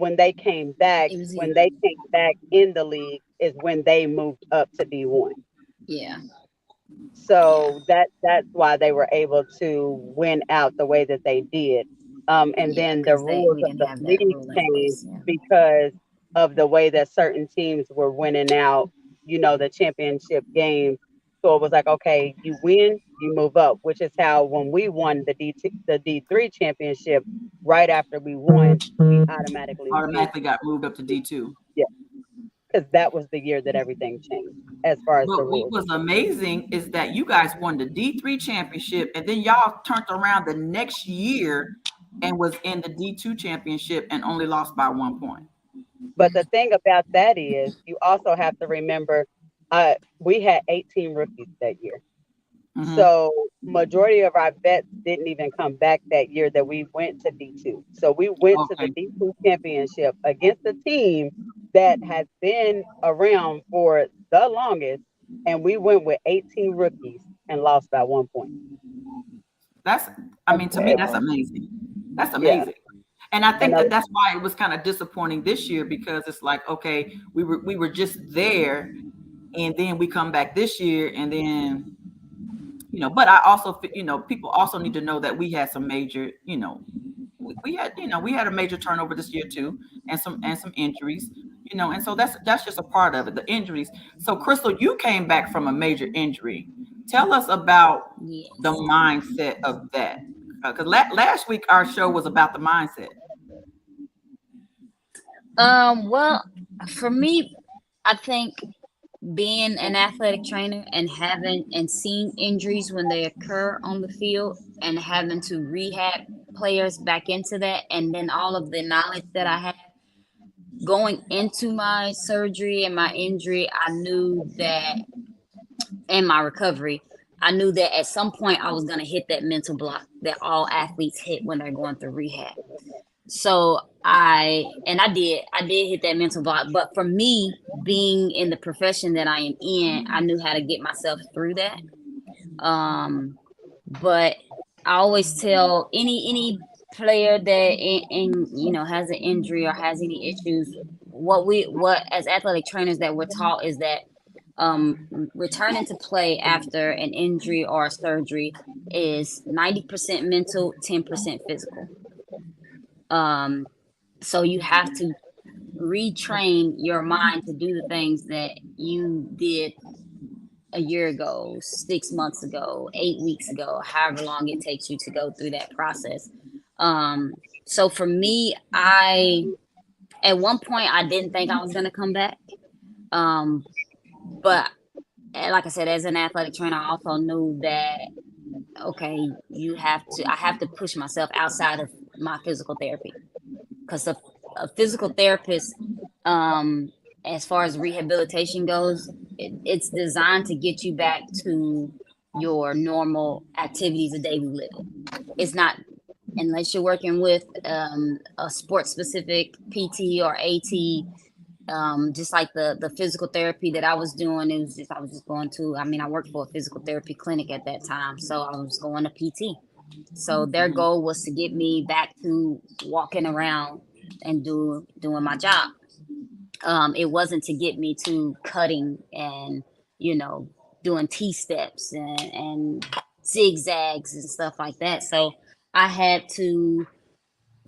was when either, they came back in the league is when they moved up to D1. yeah, yeah, So that's why they were able to win out the way that they did. And yeah, then the because rules we of didn't the have that league rule in changed place. Yeah. because of the way that certain teams were winning out, the championship games. So it was like, okay, you win, you move up, which is how when we won the D3 championship, right after we won, we automatically went. automatically got moved up to D2. Yeah, because that was the year that everything changed as far as the But what rules. was amazing is that you guys won the D3 championship, and then y'all turned around the next year and was in the D2 championship and only lost by 1 point. But the thing about that is, you also have to remember, we had 18 rookies that year. Hmm. So majority of our vets didn't even come back that year that we went to D2. So we went to the Okay. D2 championship against a team that has been around for the longest, and we went with 18 rookies and lost by 1 point. That's, I mean, to me, that's amazing. That's Yeah, amazing. And I and think that that's why it was kind of disappointing this year, because it's like, okay, we were just there, and then we come back this year, and then, but I also, people also need to know that we had some major, we had a major turnover this year too, and some injuries, and so that's just a part of it, the injuries. So Crystal, you came back from a major injury. Tell us about the Yes. mindset of that, because last week our show was about the mindset. Well, for me, I think being an athletic trainer and having and seeing injuries when they occur on the field and having to rehab players back into that, and then all of the knowledge that I had going into my surgery and my injury, I knew that, and my recovery, I knew that at some point I was going to hit that mental block that all athletes hit when they're going through rehab. So I did hit that mental block. But for me, being in the profession that I am in, I knew how to get myself through that. But I always tell any player that has an injury or has any issues, what as athletic trainers that we're taught is that returning to play after an injury or a surgery is 90% mental, 10% physical. Um, so you have to retrain your mind to do the things that you did a year ago, 6 months ago, 8 weeks ago, however long it takes you to go through that process. So for me, at one point I didn't think I was gonna come back. But like I said, as an athletic trainer, I also knew that okay, I have to push myself outside of my physical therapy, because a physical therapist, as far as rehabilitation goes, it's designed to get you back to your normal activities of daily living. It's not, unless you're working with a sports specific PT or AT. Just like the physical therapy that I was doing, I was just going to, I worked for a physical therapy clinic at that time, so I was going to PT. So their goal was to get me back to walking around and doing my job. It wasn't to get me to cutting and, doing T-steps and zigzags and stuff like that. So I had to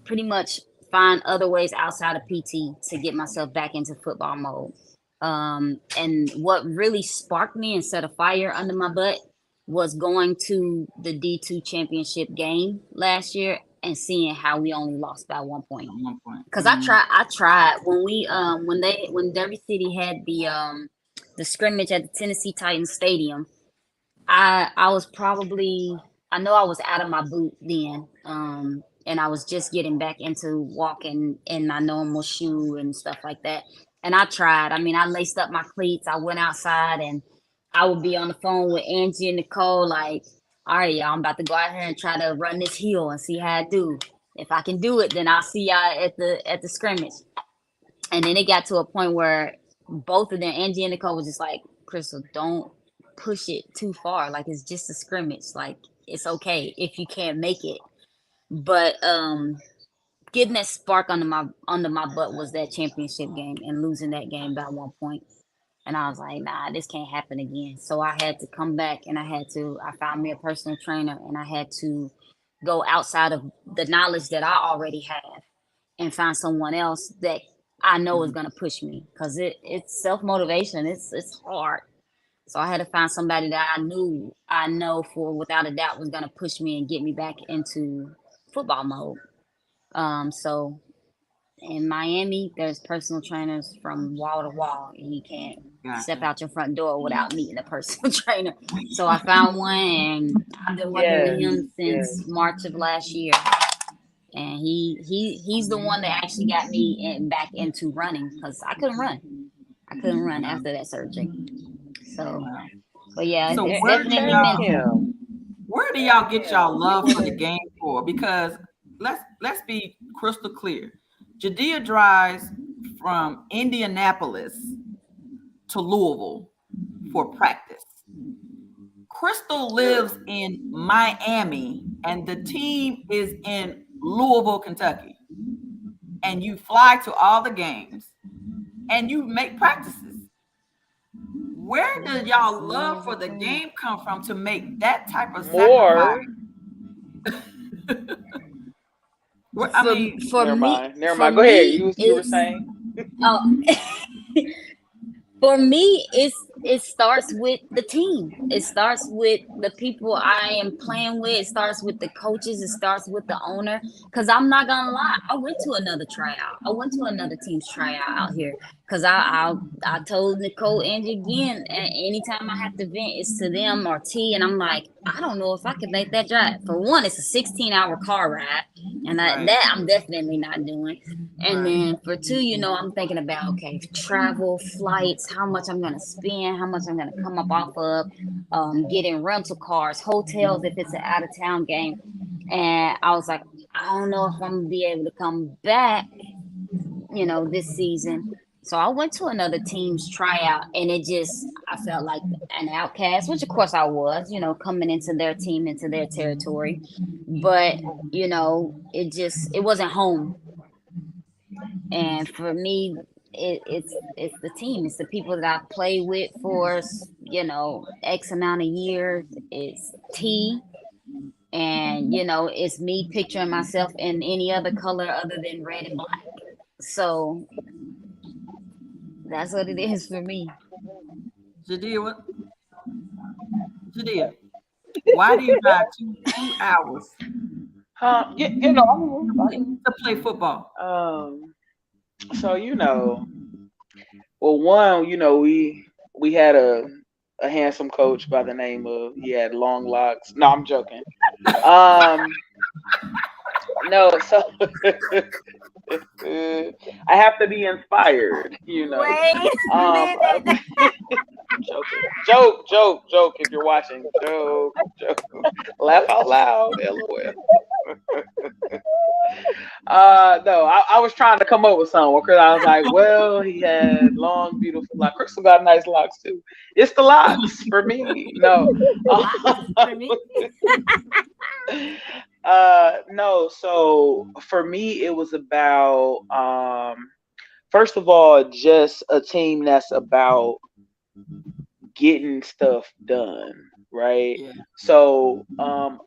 pretty much find other ways outside of PT to get myself back into football mode. And what really sparked me and set a fire under my butt was going to the D2 championship game last year and seeing how we only lost by 1 point. Because I tried when Derby City had the scrimmage at the Tennessee Titans Stadium. I know I was out of my boot then. And I was just getting back into walking in my normal shoe and stuff like that. And I tried. I laced up my cleats. I went outside and I would be on the phone with Angie and Nicole, like, all right, y'all, I'm about to go out here and try to run this hill and see how I do. If I can do it, then I'll see y'all at the scrimmage. And then it got to a point where both of them, Angie and Nicole, was just like, Crystal, don't push it too far. Like, it's just a scrimmage. Like, it's okay if you can't make it. But getting that spark under my butt was that championship game and losing that game by 1 point. And I was like, nah, this can't happen again. So I had to come back and I found me a personal trainer, and I had to go outside of the knowledge that I already have and find someone else that I know is going to push me, because it's self-motivation. It's hard. So I had to find somebody that I know for without a doubt was going to push me and get me back into football mode. So in Miami, there's personal trainers from wall to wall, and you can't step out your front door without meeting a personal trainer. So I found one, and I've been working with him since March of last year. And he's the one that actually got me back into running, because I couldn't run after that surgery. So, but yeah, So it's where definitely mental. do y'all get y'all love for the game for? Because let's be crystal clear. Jadea drives from Indianapolis to Louisville for practice. Crystal lives in Miami, and the team is in Louisville, Kentucky. And you fly to all the games, and you make practices. Where does y'all love for the game come from to make that type of sacrifice? Never mind. Go ahead. You were saying. For me, it starts with the team. It starts with the people I am playing with. It starts with the coaches. It starts with the owner. Because I'm not gonna lie, I went to another tryout. I went to another team's tryout out here. Because I told Nicole, Angie again, anytime I have to vent, it's to them or T, and I'm like, I don't know if I can make that drive. For one, it's a 16-hour car ride, and that I'm definitely not doing. And then for two, I'm thinking about, okay, travel, flights, how much I'm gonna spend, how much I'm gonna come up off of, getting rental cars, hotels if it's an out of town game. And I was like, I don't know if I'm gonna be able to come back, this season. So I went to another team's tryout, and I felt like an outcast, which of course I was, coming into their team, into their territory. But, it wasn't home. And for me, it's the team. It's the people that I play with for, X amount of years. It's T. And, it's me picturing myself in any other color other than red and black. So that's what it is for me. Jadea, what? Judea, why do you drive 2 hours to play football? So well, one, we had a handsome coach by the name of, he had long locks. No, I'm joking. No, so I have to be inspired, Wait a Um, minute. joke. If you're watching, joke. Laugh out loud. LOL. No, I was trying to come up with something because I was like, well, he had long, beautiful locks. Crystal got nice locks too. It's the locks for me. No. For me. No. So for me, it was about first of all, just a team that's about getting stuff done, right? Yeah. So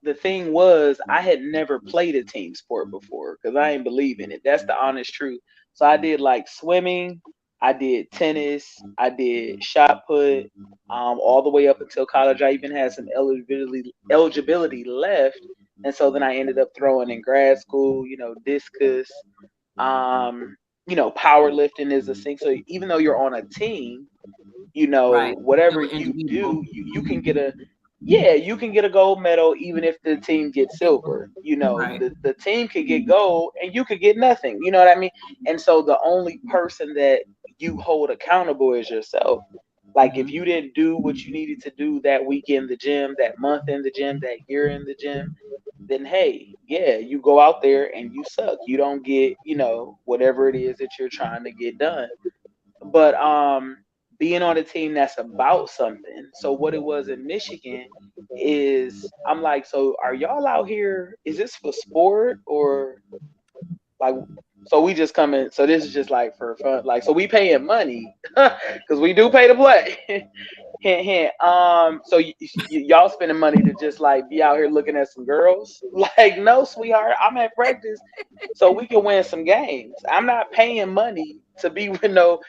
the thing was, I had never played a team sport before because I ain't believe in it. That's the honest truth. So I did like swimming, I did tennis, I did shot put, all the way up until college. I even had some eligibility left, and so then I ended up throwing in grad school, discus, powerlifting is a thing. So even though you're on a team, Right. They whatever were you individual. do, you can get a gold medal even if the team gets silver. Right. The team could get gold and you could get nothing. You know what I mean? And so the only person that you hold accountable is yourself. Like if Mhm. you didn't do what you needed to do that week in the gym, that month in the gym, that year in the gym, then hey, yeah, you go out there and you suck. You don't get, whatever it is that you're trying to get done. But being on a team that's about something. So what it was in Michigan is, I'm like, so are y'all out here, is this for sport or like, so we just come in, so this is just like for fun, like, so we paying money because we do pay to play. Hint, hint. So y'all spending money to just like be out here looking at some girls? Like, no, sweetheart, I'm at practice so we can win some games. I'm not paying money to be with no.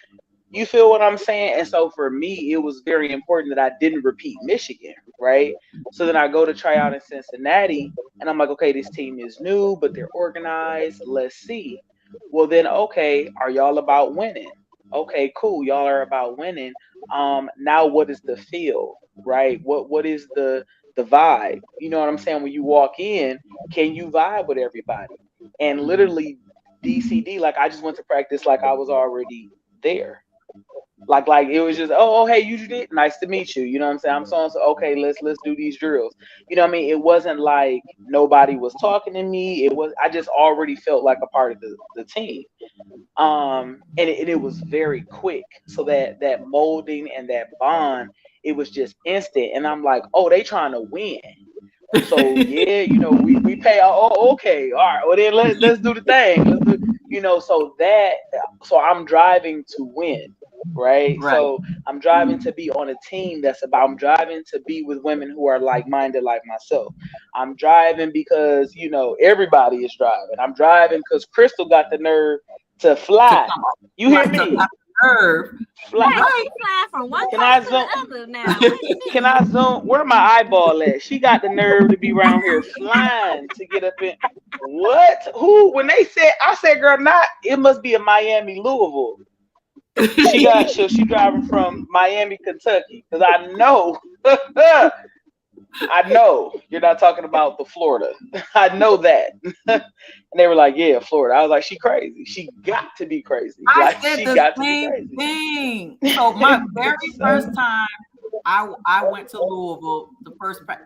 You feel what I'm saying? And so for me, it was very important that I didn't repeat Michigan, right? So then I go to try out in Cincinnati, and I'm like, okay, this team is new, but they're organized. Let's see. Well, then, okay, are y'all about winning? Okay, cool. Y'all are about winning. Now what is the feel, right? What is the vibe? You know what I'm saying? When you walk in, can you vibe with everybody? And Mhm. literally, DCD, like I just went to practice like I was already there. Like it was just, oh, hey, you did, nice to meet you. You know what I'm saying? I'm so and so, okay, let's do these drills. You know what I mean? It wasn't like nobody was talking to me. It was, I just already felt like a part of the team. And it was very quick. So that molding and that bond, it was just instant. And I'm like, oh, they trying to win. So yeah, we pay. Oh, okay, all right. Well then let's do the thing. So I'm driving to win, right? Right. So I'm driving to be on a team that's about. I'm driving to be with women who are like minded like myself. I'm driving because everybody is driving. I'm driving because Crystal got the nerve to To fly. come up. You hear Right. To me? have nerve. Fly. Right, Right. she flying from one Can I coast to zoom? the other now. Wait a Can minute. I zoom? Where my eyeball at? She got the nerve to be around here flying to get up in. What? Who? When they said, I said, girl, not. It must be a Miami, Louisville. She driving from Miami, Kentucky. Because I know, I know you're not talking about the Florida. I know that. And they were like, yeah, Florida. I was like, she crazy. She got to be crazy. I Like said she the got to be same crazy. thing. So my very first So time I went to Louisville,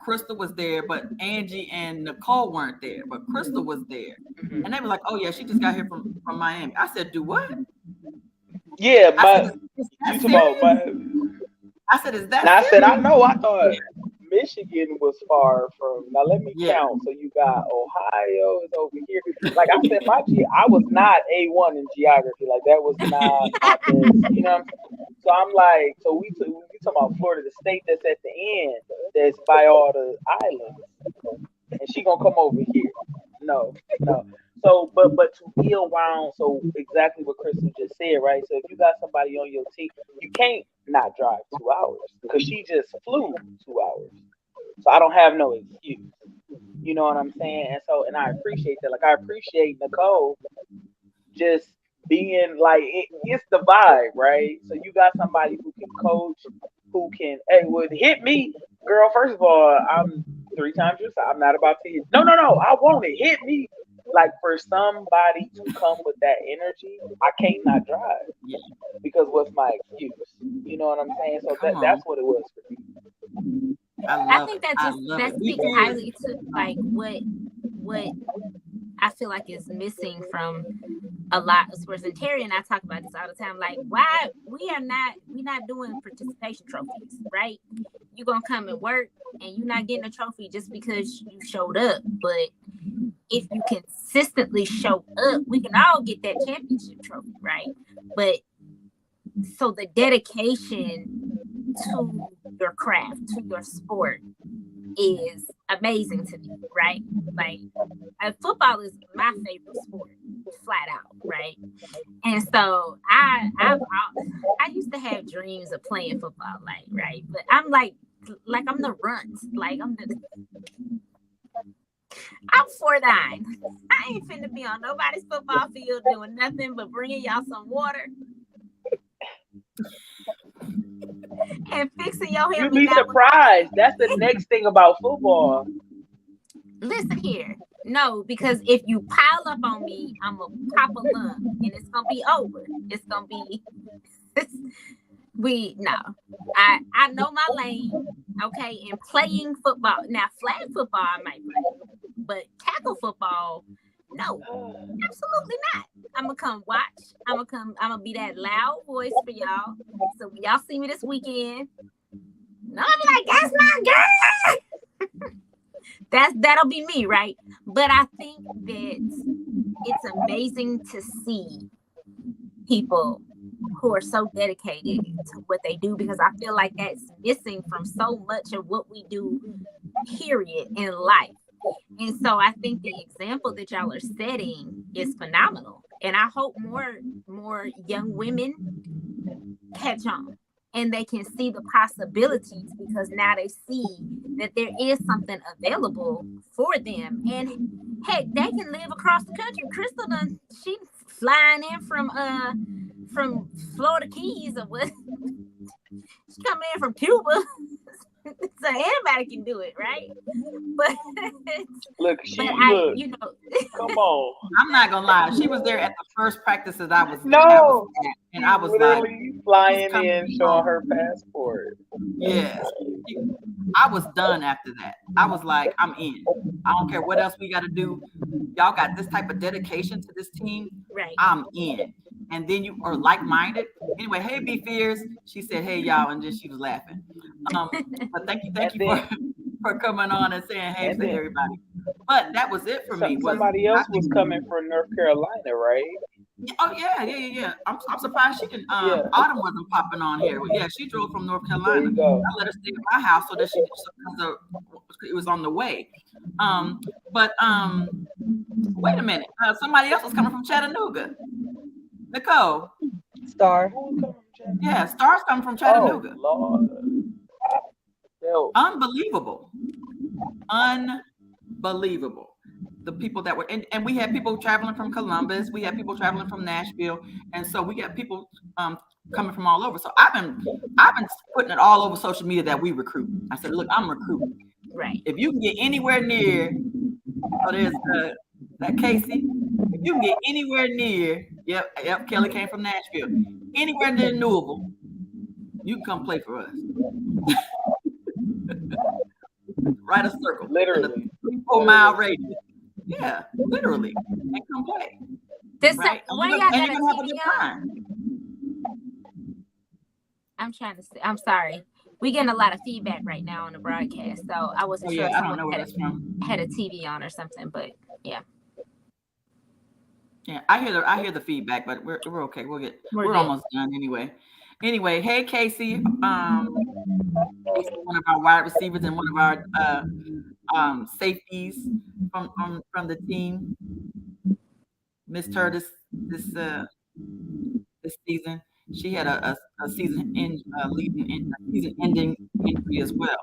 Crystal was there, but Angie and Nicole weren't there, but Crystal was there. mhm. And they were like, oh yeah, she just got here from Miami. I said, do what? Yeah, I said, but is you that talking about serious? my. I said, is that Now I said I serious? know. I thought Yeah. Michigan was far from. Now let me Yeah. count. So you got Ohio is over here. Like I said, I was not A1 in geography. Like that was not my best. You know what I'm saying? So I'm like, so we talking about Florida, the state that's at the end, that's by all the islands, and she gonna come over here. No, no. So, but to be around, so exactly what Crystal just said, right? So if you got somebody on your team, you can't not drive 2 hours because she just flew 2 hours. So I don't have no excuse. You know what I'm saying? And I appreciate that. Like I appreciate Nicole just being like it's the vibe, right? So you got somebody who can coach, who can would hit me, girl. First of all, I'm 3 times your size. I'm not about to hit. No, I want it. Hit me. Like for somebody to come with that energy, I can't not drive. Yeah. Because what's my excuse? You know what I'm saying? So that's what it was for me. I think that speaks highly to like what I feel like is missing from a lot of sports. And Terry and I talk about this all the time. Like, why we're not doing participation trophies, right? You're gonna come and work and you're not getting a trophy just because you showed up. But if you consistently show up, we can all get that championship trophy, right? But so the dedication to your craft, to your sport is amazing to me, right? Like football is my favorite sport, flat out, right? And so I used to have dreams of playing football, like, right? But I'm like I'm the runt, like I'm 4'9". I ain't finna be on nobody's football field doing nothing but bringing y'all some water and fixing your hair. You'd be surprised. That's the next thing about football. Listen here. No, because if you pile up on me, I'm gonna pop a lung and it's gonna be over. It's gonna be I know my lane, okay, and playing football. Now flag football I might play, but tackle football, no, absolutely not. I'm gonna come watch. I'm gonna be that loud voice for y'all. So when y'all see me this weekend, no, I'm like, that's my girl. That'll be me, right? But I think that it's amazing to see people who are so dedicated to what they do, because I feel like that's missing from so much of what we do, period, in life. And so I think the example that y'all are setting is phenomenal. And I hope more young women catch on and they can see the possibilities, because now they see that there is something available for them. And hey, they can live across the country. Crystal she's flying in from Florida Keys or what? She coming in from Cuba. So anybody can do it, right? But look, come on. I'm not gonna lie. She was there at the first practice that I was at, and I was literally like flying in, showing her passport. Yes, I was done after that. I was like, I'm in. I don't care what else we got to do. Y'all got this type of dedication to this team, right? I'm in. And then you are like-minded. Anyway, hey, B Fears. She said, hey, y'all, and then she was laughing. But thank you for coming on and saying hey to everybody. But that was it for me. Somebody else was coming from North Carolina, right? Oh yeah. I'm surprised she didn't. Autumn wasn't popping on here. But yeah, she drove from North Carolina. I let her stay at my house so that it was on the way. But wait a minute. Somebody else was coming from Chattanooga. Nicole. Star. Yeah, Star's coming from Chattanooga. Oh, Lord. Unbelievable. The people that were and we had people traveling from Columbus, we had people traveling from Nashville, and so we got people coming from all over. So I've been putting it all over social media that we recruit. I said, look, I'm recruiting. Right. If you can get anywhere near, there's that Casey. If you can get anywhere near, yep, Kelly came from Nashville. Anywhere near Louisville, you can come play for us. Write a circle. Literally. 4-mile radius. Yeah, literally. And come play. Right? Why y'all got a TV on? I'm trying to say, I'm sorry. We're getting a lot of feedback right now on the broadcast. So I wasn't sure if someone had a TV on or something, but yeah. Yeah, I hear the feedback, but we're okay. We're almost done anyway. Anyway, hey Casey, one of our wide receivers and one of our safeties from the team. Missed her this season. She had a season ending injury as well.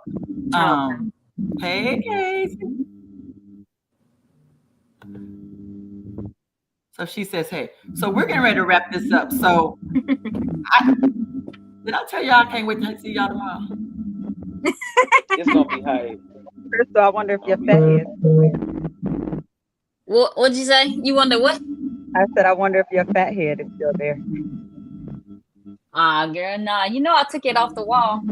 Hey, Casey. So she says, hey, so we're getting ready to wrap this up. So did I tell y'all I can't wait to see y'all tomorrow? It's gonna be hype. Crystal, I wonder if your fat head. What'd you say? You wonder what? I said, I wonder if your fat head is still there. Girl, nah. You know I took it off the wall.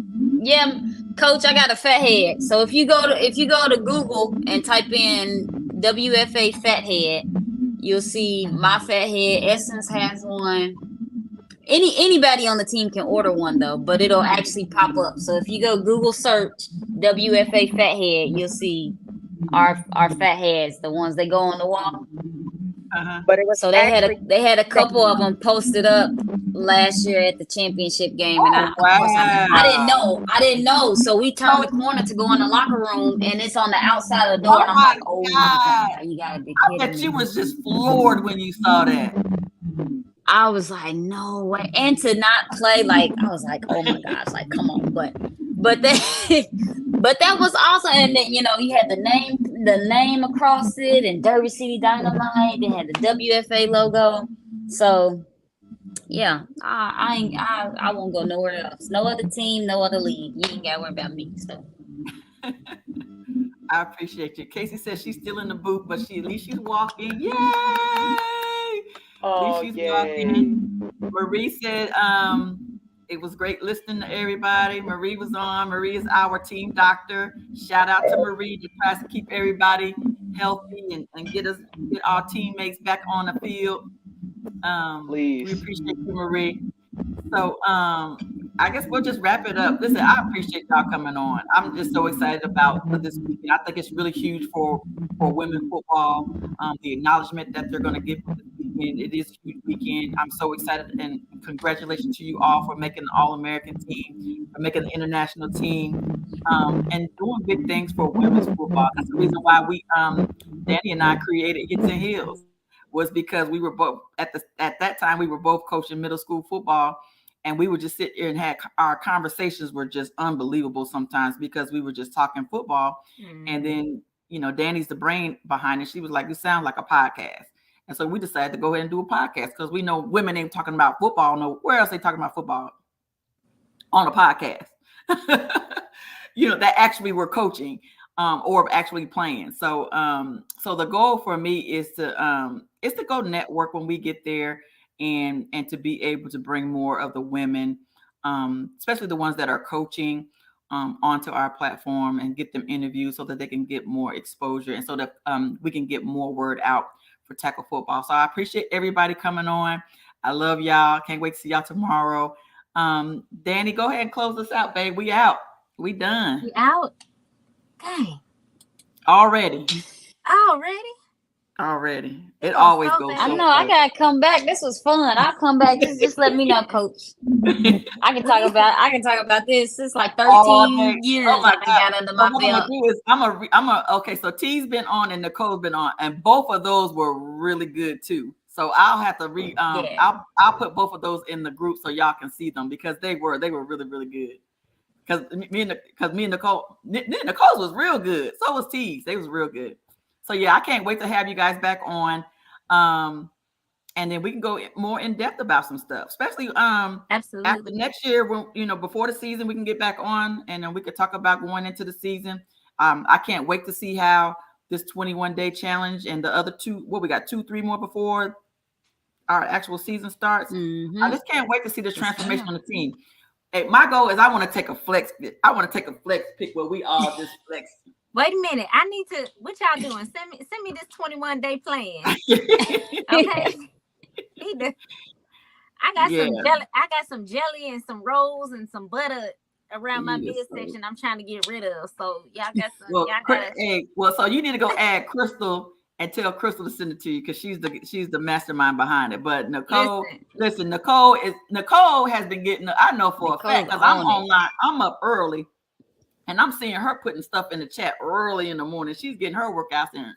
Yeah, Coach, I got a fat head. So if you go to Google and type in WFA fat head, you'll see my fat head. Essence has one. Anybody on the team can order one though, but it'll actually pop up. So if you go Google search WFA fat head, you'll see our fat heads, the ones that go on the wall. But it was So they had a couple of them posted up last year at the championship game, and I didn't know. So we turned the corner to go in the locker room, and it's on the outside of the door. And I'm like, oh my God, you gotta be kidding me. I bet you was just floored when you saw that. I was like, no way. And to not play, like, I was like, oh my gosh, like, come on. But that was awesome. And then, you know, you had the name across it and Derby City Dynamite. They had the WFA logo. So yeah, I won't go nowhere else. No other team, no other league. You ain't gotta worry about me. So I appreciate you. Casey says she's still in the booth, but at least she's walking. Yay! Oh, yay. Marie said, it was great listening to everybody. Marie was on. Marie is our team doctor. Shout out to Marie that tries to keep everybody healthy and get our teammates back on the field. Please. We appreciate you, Marie. So I guess we'll just wrap it up. Listen, I appreciate y'all coming on. I'm just so excited about this weekend. I think it's really huge for women football. The acknowledgement that they're going to get for this weekend. It is a huge weekend. I'm so excited, and congratulations to you all for making the All-American team, for making the international team, and doing big things for women's football. That's the reason why Danny and I created Hits and Heels, was because we were both at that time we were both coaching middle school football, and we would just sit here and had our conversations were just unbelievable sometimes because we were just talking football. And then, you know, Danny's the brain behind it. She was like, "You sound like a podcast." And so we decided to go ahead and do a podcast because we know women ain't talking about football. No, where else they talking about football? On a podcast. You know, that actually we're coaching or actually playing. So so the goal for me is to go network when we get there, and to be able to bring more of the women, especially the ones that are coaching, onto our platform and get them interviewed so that they can get more exposure and so that we can get more word out for tackle football. So I appreciate everybody coming on. I love y'all. Can't wait to see y'all tomorrow. Danny, go ahead and close us out, babe. We out. We done. We out. Dang. Already. It always goes. I know. I gotta come back. This was fun. I'll come back. Just let me know, Coach. I can talk about this. It's like 13 years I got under my belt. Okay, so T's been on and Nicole's been on, and both of those were really good too. So I'll have to read. I'll put both of those in the group so y'all can see them because they were really, really good. Because me and Nicole, Nicole's was real good. So was T's. They was real good. So yeah, I can't wait to have you guys back on. And then we can go more in depth about some stuff, especially absolutely after next year when, you know, before the season, we can get back on and then we could talk about going into the season. I can't wait to see how this 21-day challenge and the other we got 2-3 more before our actual season starts. I just can't wait to see the transformation on the team. Hey, my goal is I want to take a flex pick where we all just flex. Wait a minute. I need to. What y'all doing? Send me this 21-day plan. Okay. I got some jelly. I got some jelly and some rolls and some butter around my midsection. I'm trying to get rid of. So y'all got some. So you need to go add Crystal and tell Crystal to send it to you because she's the mastermind behind it. But Nicole, listen, Nicole has been getting. I know for a fact because I'm online. I'm up early. And I'm seeing her putting stuff in the chat early in the morning. She's getting her workouts in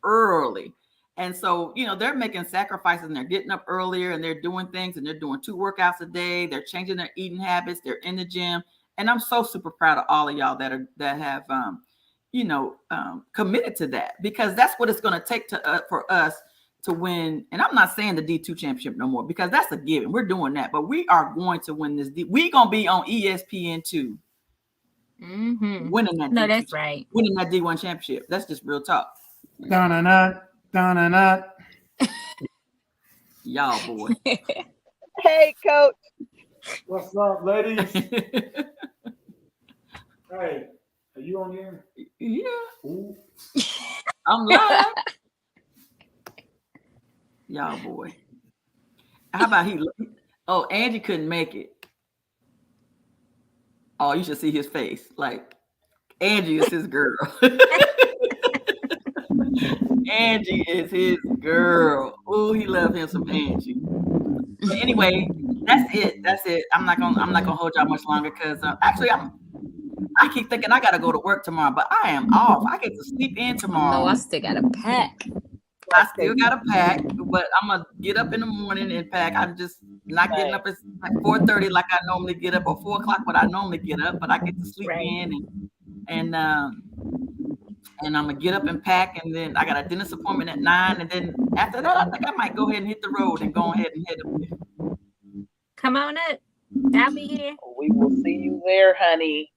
early. And so, you know, they're making sacrifices and they're getting up earlier and they're doing things and they're doing 2 workouts a day. They're changing their eating habits. They're in the gym. And I'm so super proud of all of y'all that have, committed to that, because that's what it's going to take for us to win. And I'm not saying the D2 championship no more, because that's a given. We're doing that, but we are going to win this. We're going to be on ESPN 2. Mm-hmm. Winning that. No, that's right. Winning that D1 championship. That's just real talk. Dun-na-na, dun-na-na. Y'all, boy. Hey, coach. What's up, ladies? Hey, are you on here? Yeah. Ooh. I'm live. Y'all, boy. How about Oh, Angie couldn't make it. Oh, you should see his face. Like, Angie is his girl. Angie is his girl. Oh, he loves him some Angie. But anyway, that's it. I'm not gonna hold y'all much longer, because actually I keep thinking I gotta go to work tomorrow, but I am off. I get to sleep in tomorrow. No, I still gotta pack. I still gotta pack, but I'm gonna get up in the morning and pack. I'm just not getting up at like 4:30 like I normally get up, or 4 o'clock what I normally get up, but I get to sleep in and I'm gonna get up and pack, and then I got a dentist appointment at 9, and then after that I think I might go ahead and hit the road and go ahead and head up there. Come on up. I'll be here. We will see you there, honey.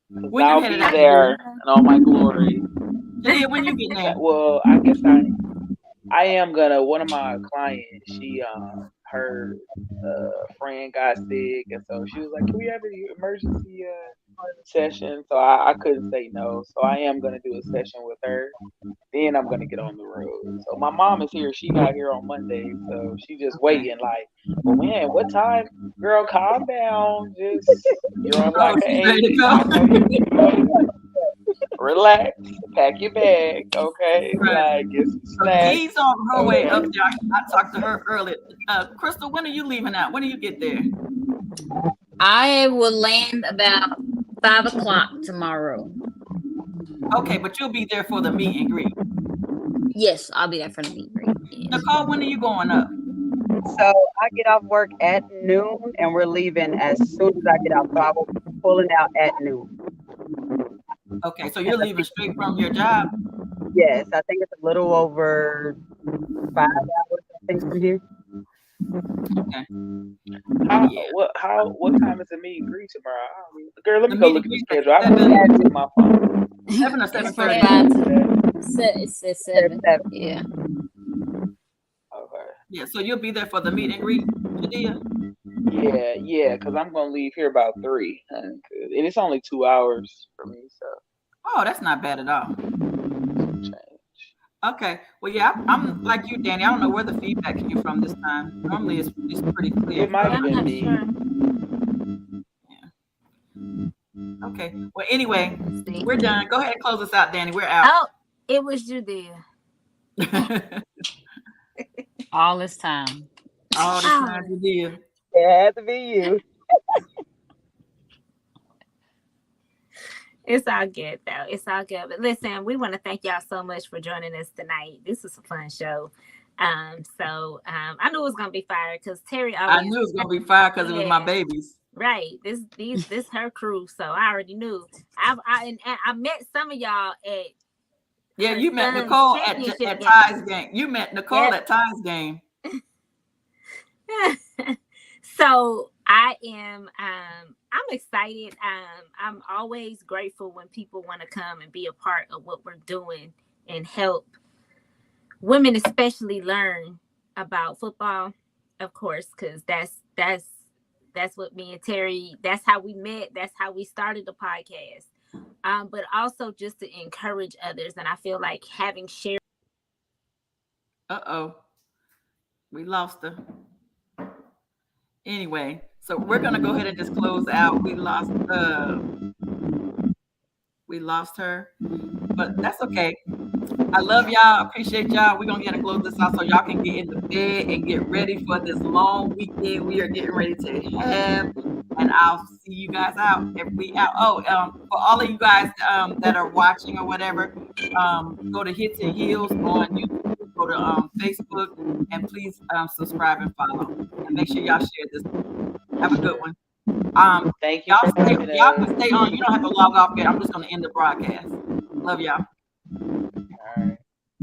When I'll you be headed there in all my glory. Yeah, when you get there. Well, I guess I am gonna. One of my clients, her friend got sick, and so she was like, "Can we have an emergency session?" So I couldn't say no. So I am gonna do a session with her. Then I'm gonna get on the road. So my mom is here. She got here on Monday, so she's just waiting. Like, well, man, what time? Girl, calm down. Just you're on like an 8. I know you. Relax, pack your bag, okay? Like, get some snacks. He's on her way up there. I talked to her earlier. Crystal, when are you leaving out? When do you get there? I will land about 5 o'clock tomorrow. Okay, but you'll be there for the meet and greet. Yes, I'll be there for the meet and greet. Yes. Nicole, when are you going up? So I get off work at noon, and we're leaving as soon as I get out. So I will be pulling out at noon. Okay, so you're leaving straight from your job? Yes, I think it's a little over 5 hours, I think, from here. Okay. What time is the meet and greet tomorrow? Girl, let me The go meet look and at the greet schedule. I haven't had it in my phone. 7 or It's 7:30? It's 7. Yeah. Okay. Yeah, so you'll be there for the meet and greet, Jadea? Yeah, because I'm gonna leave here about 3, and it's only 2 hours for me, so Oh, that's not bad at all. change. Okay. Well, yeah, I'm like you, Danny. I don't know where the feedback came from this time. Normally, it's pretty clear. It might have I'm been not me. sure. Okay. Well, anyway, See. we're done. Go ahead and close us out, Danny. We're out. Oh, it was Judea. All this time. All the time you did. It has to be you. It's all good though. It's all good. But listen, we want to thank y'all so much for joining us tonight. This was a fun show. I knew it was gonna be fire because Terry always. I knew it was gonna be fire because it was my babies. Right. This her crew. So I already knew. I met some of y'all at. Yeah, you met Nicole at Ty's game. You met Nicole at Ty's game. So I am I'm excited. I'm always grateful when people want to come and be a part of what we're doing and help women especially learn about football, of course, because that's what me and Terry, that's how we met, that's how we started the podcast. But also just to encourage others. And I feel like having shared. We lost her. Anyway, so we're gonna go ahead and just close out. We lost her, but that's okay. I love y'all. Appreciate y'all. We're gonna get to close this out so y'all can get into bed and get ready for this long weekend we are getting ready to have. And I'll see you guys out every week. For all of you guys that are watching or whatever, go to Hits and Heels on YouTube, go to Facebook, and please subscribe and follow. And make sure y'all share this. Have a good one. Thank you. Y'all can stay on. You don't have to log off yet. I'm just gonna end the broadcast. Love y'all.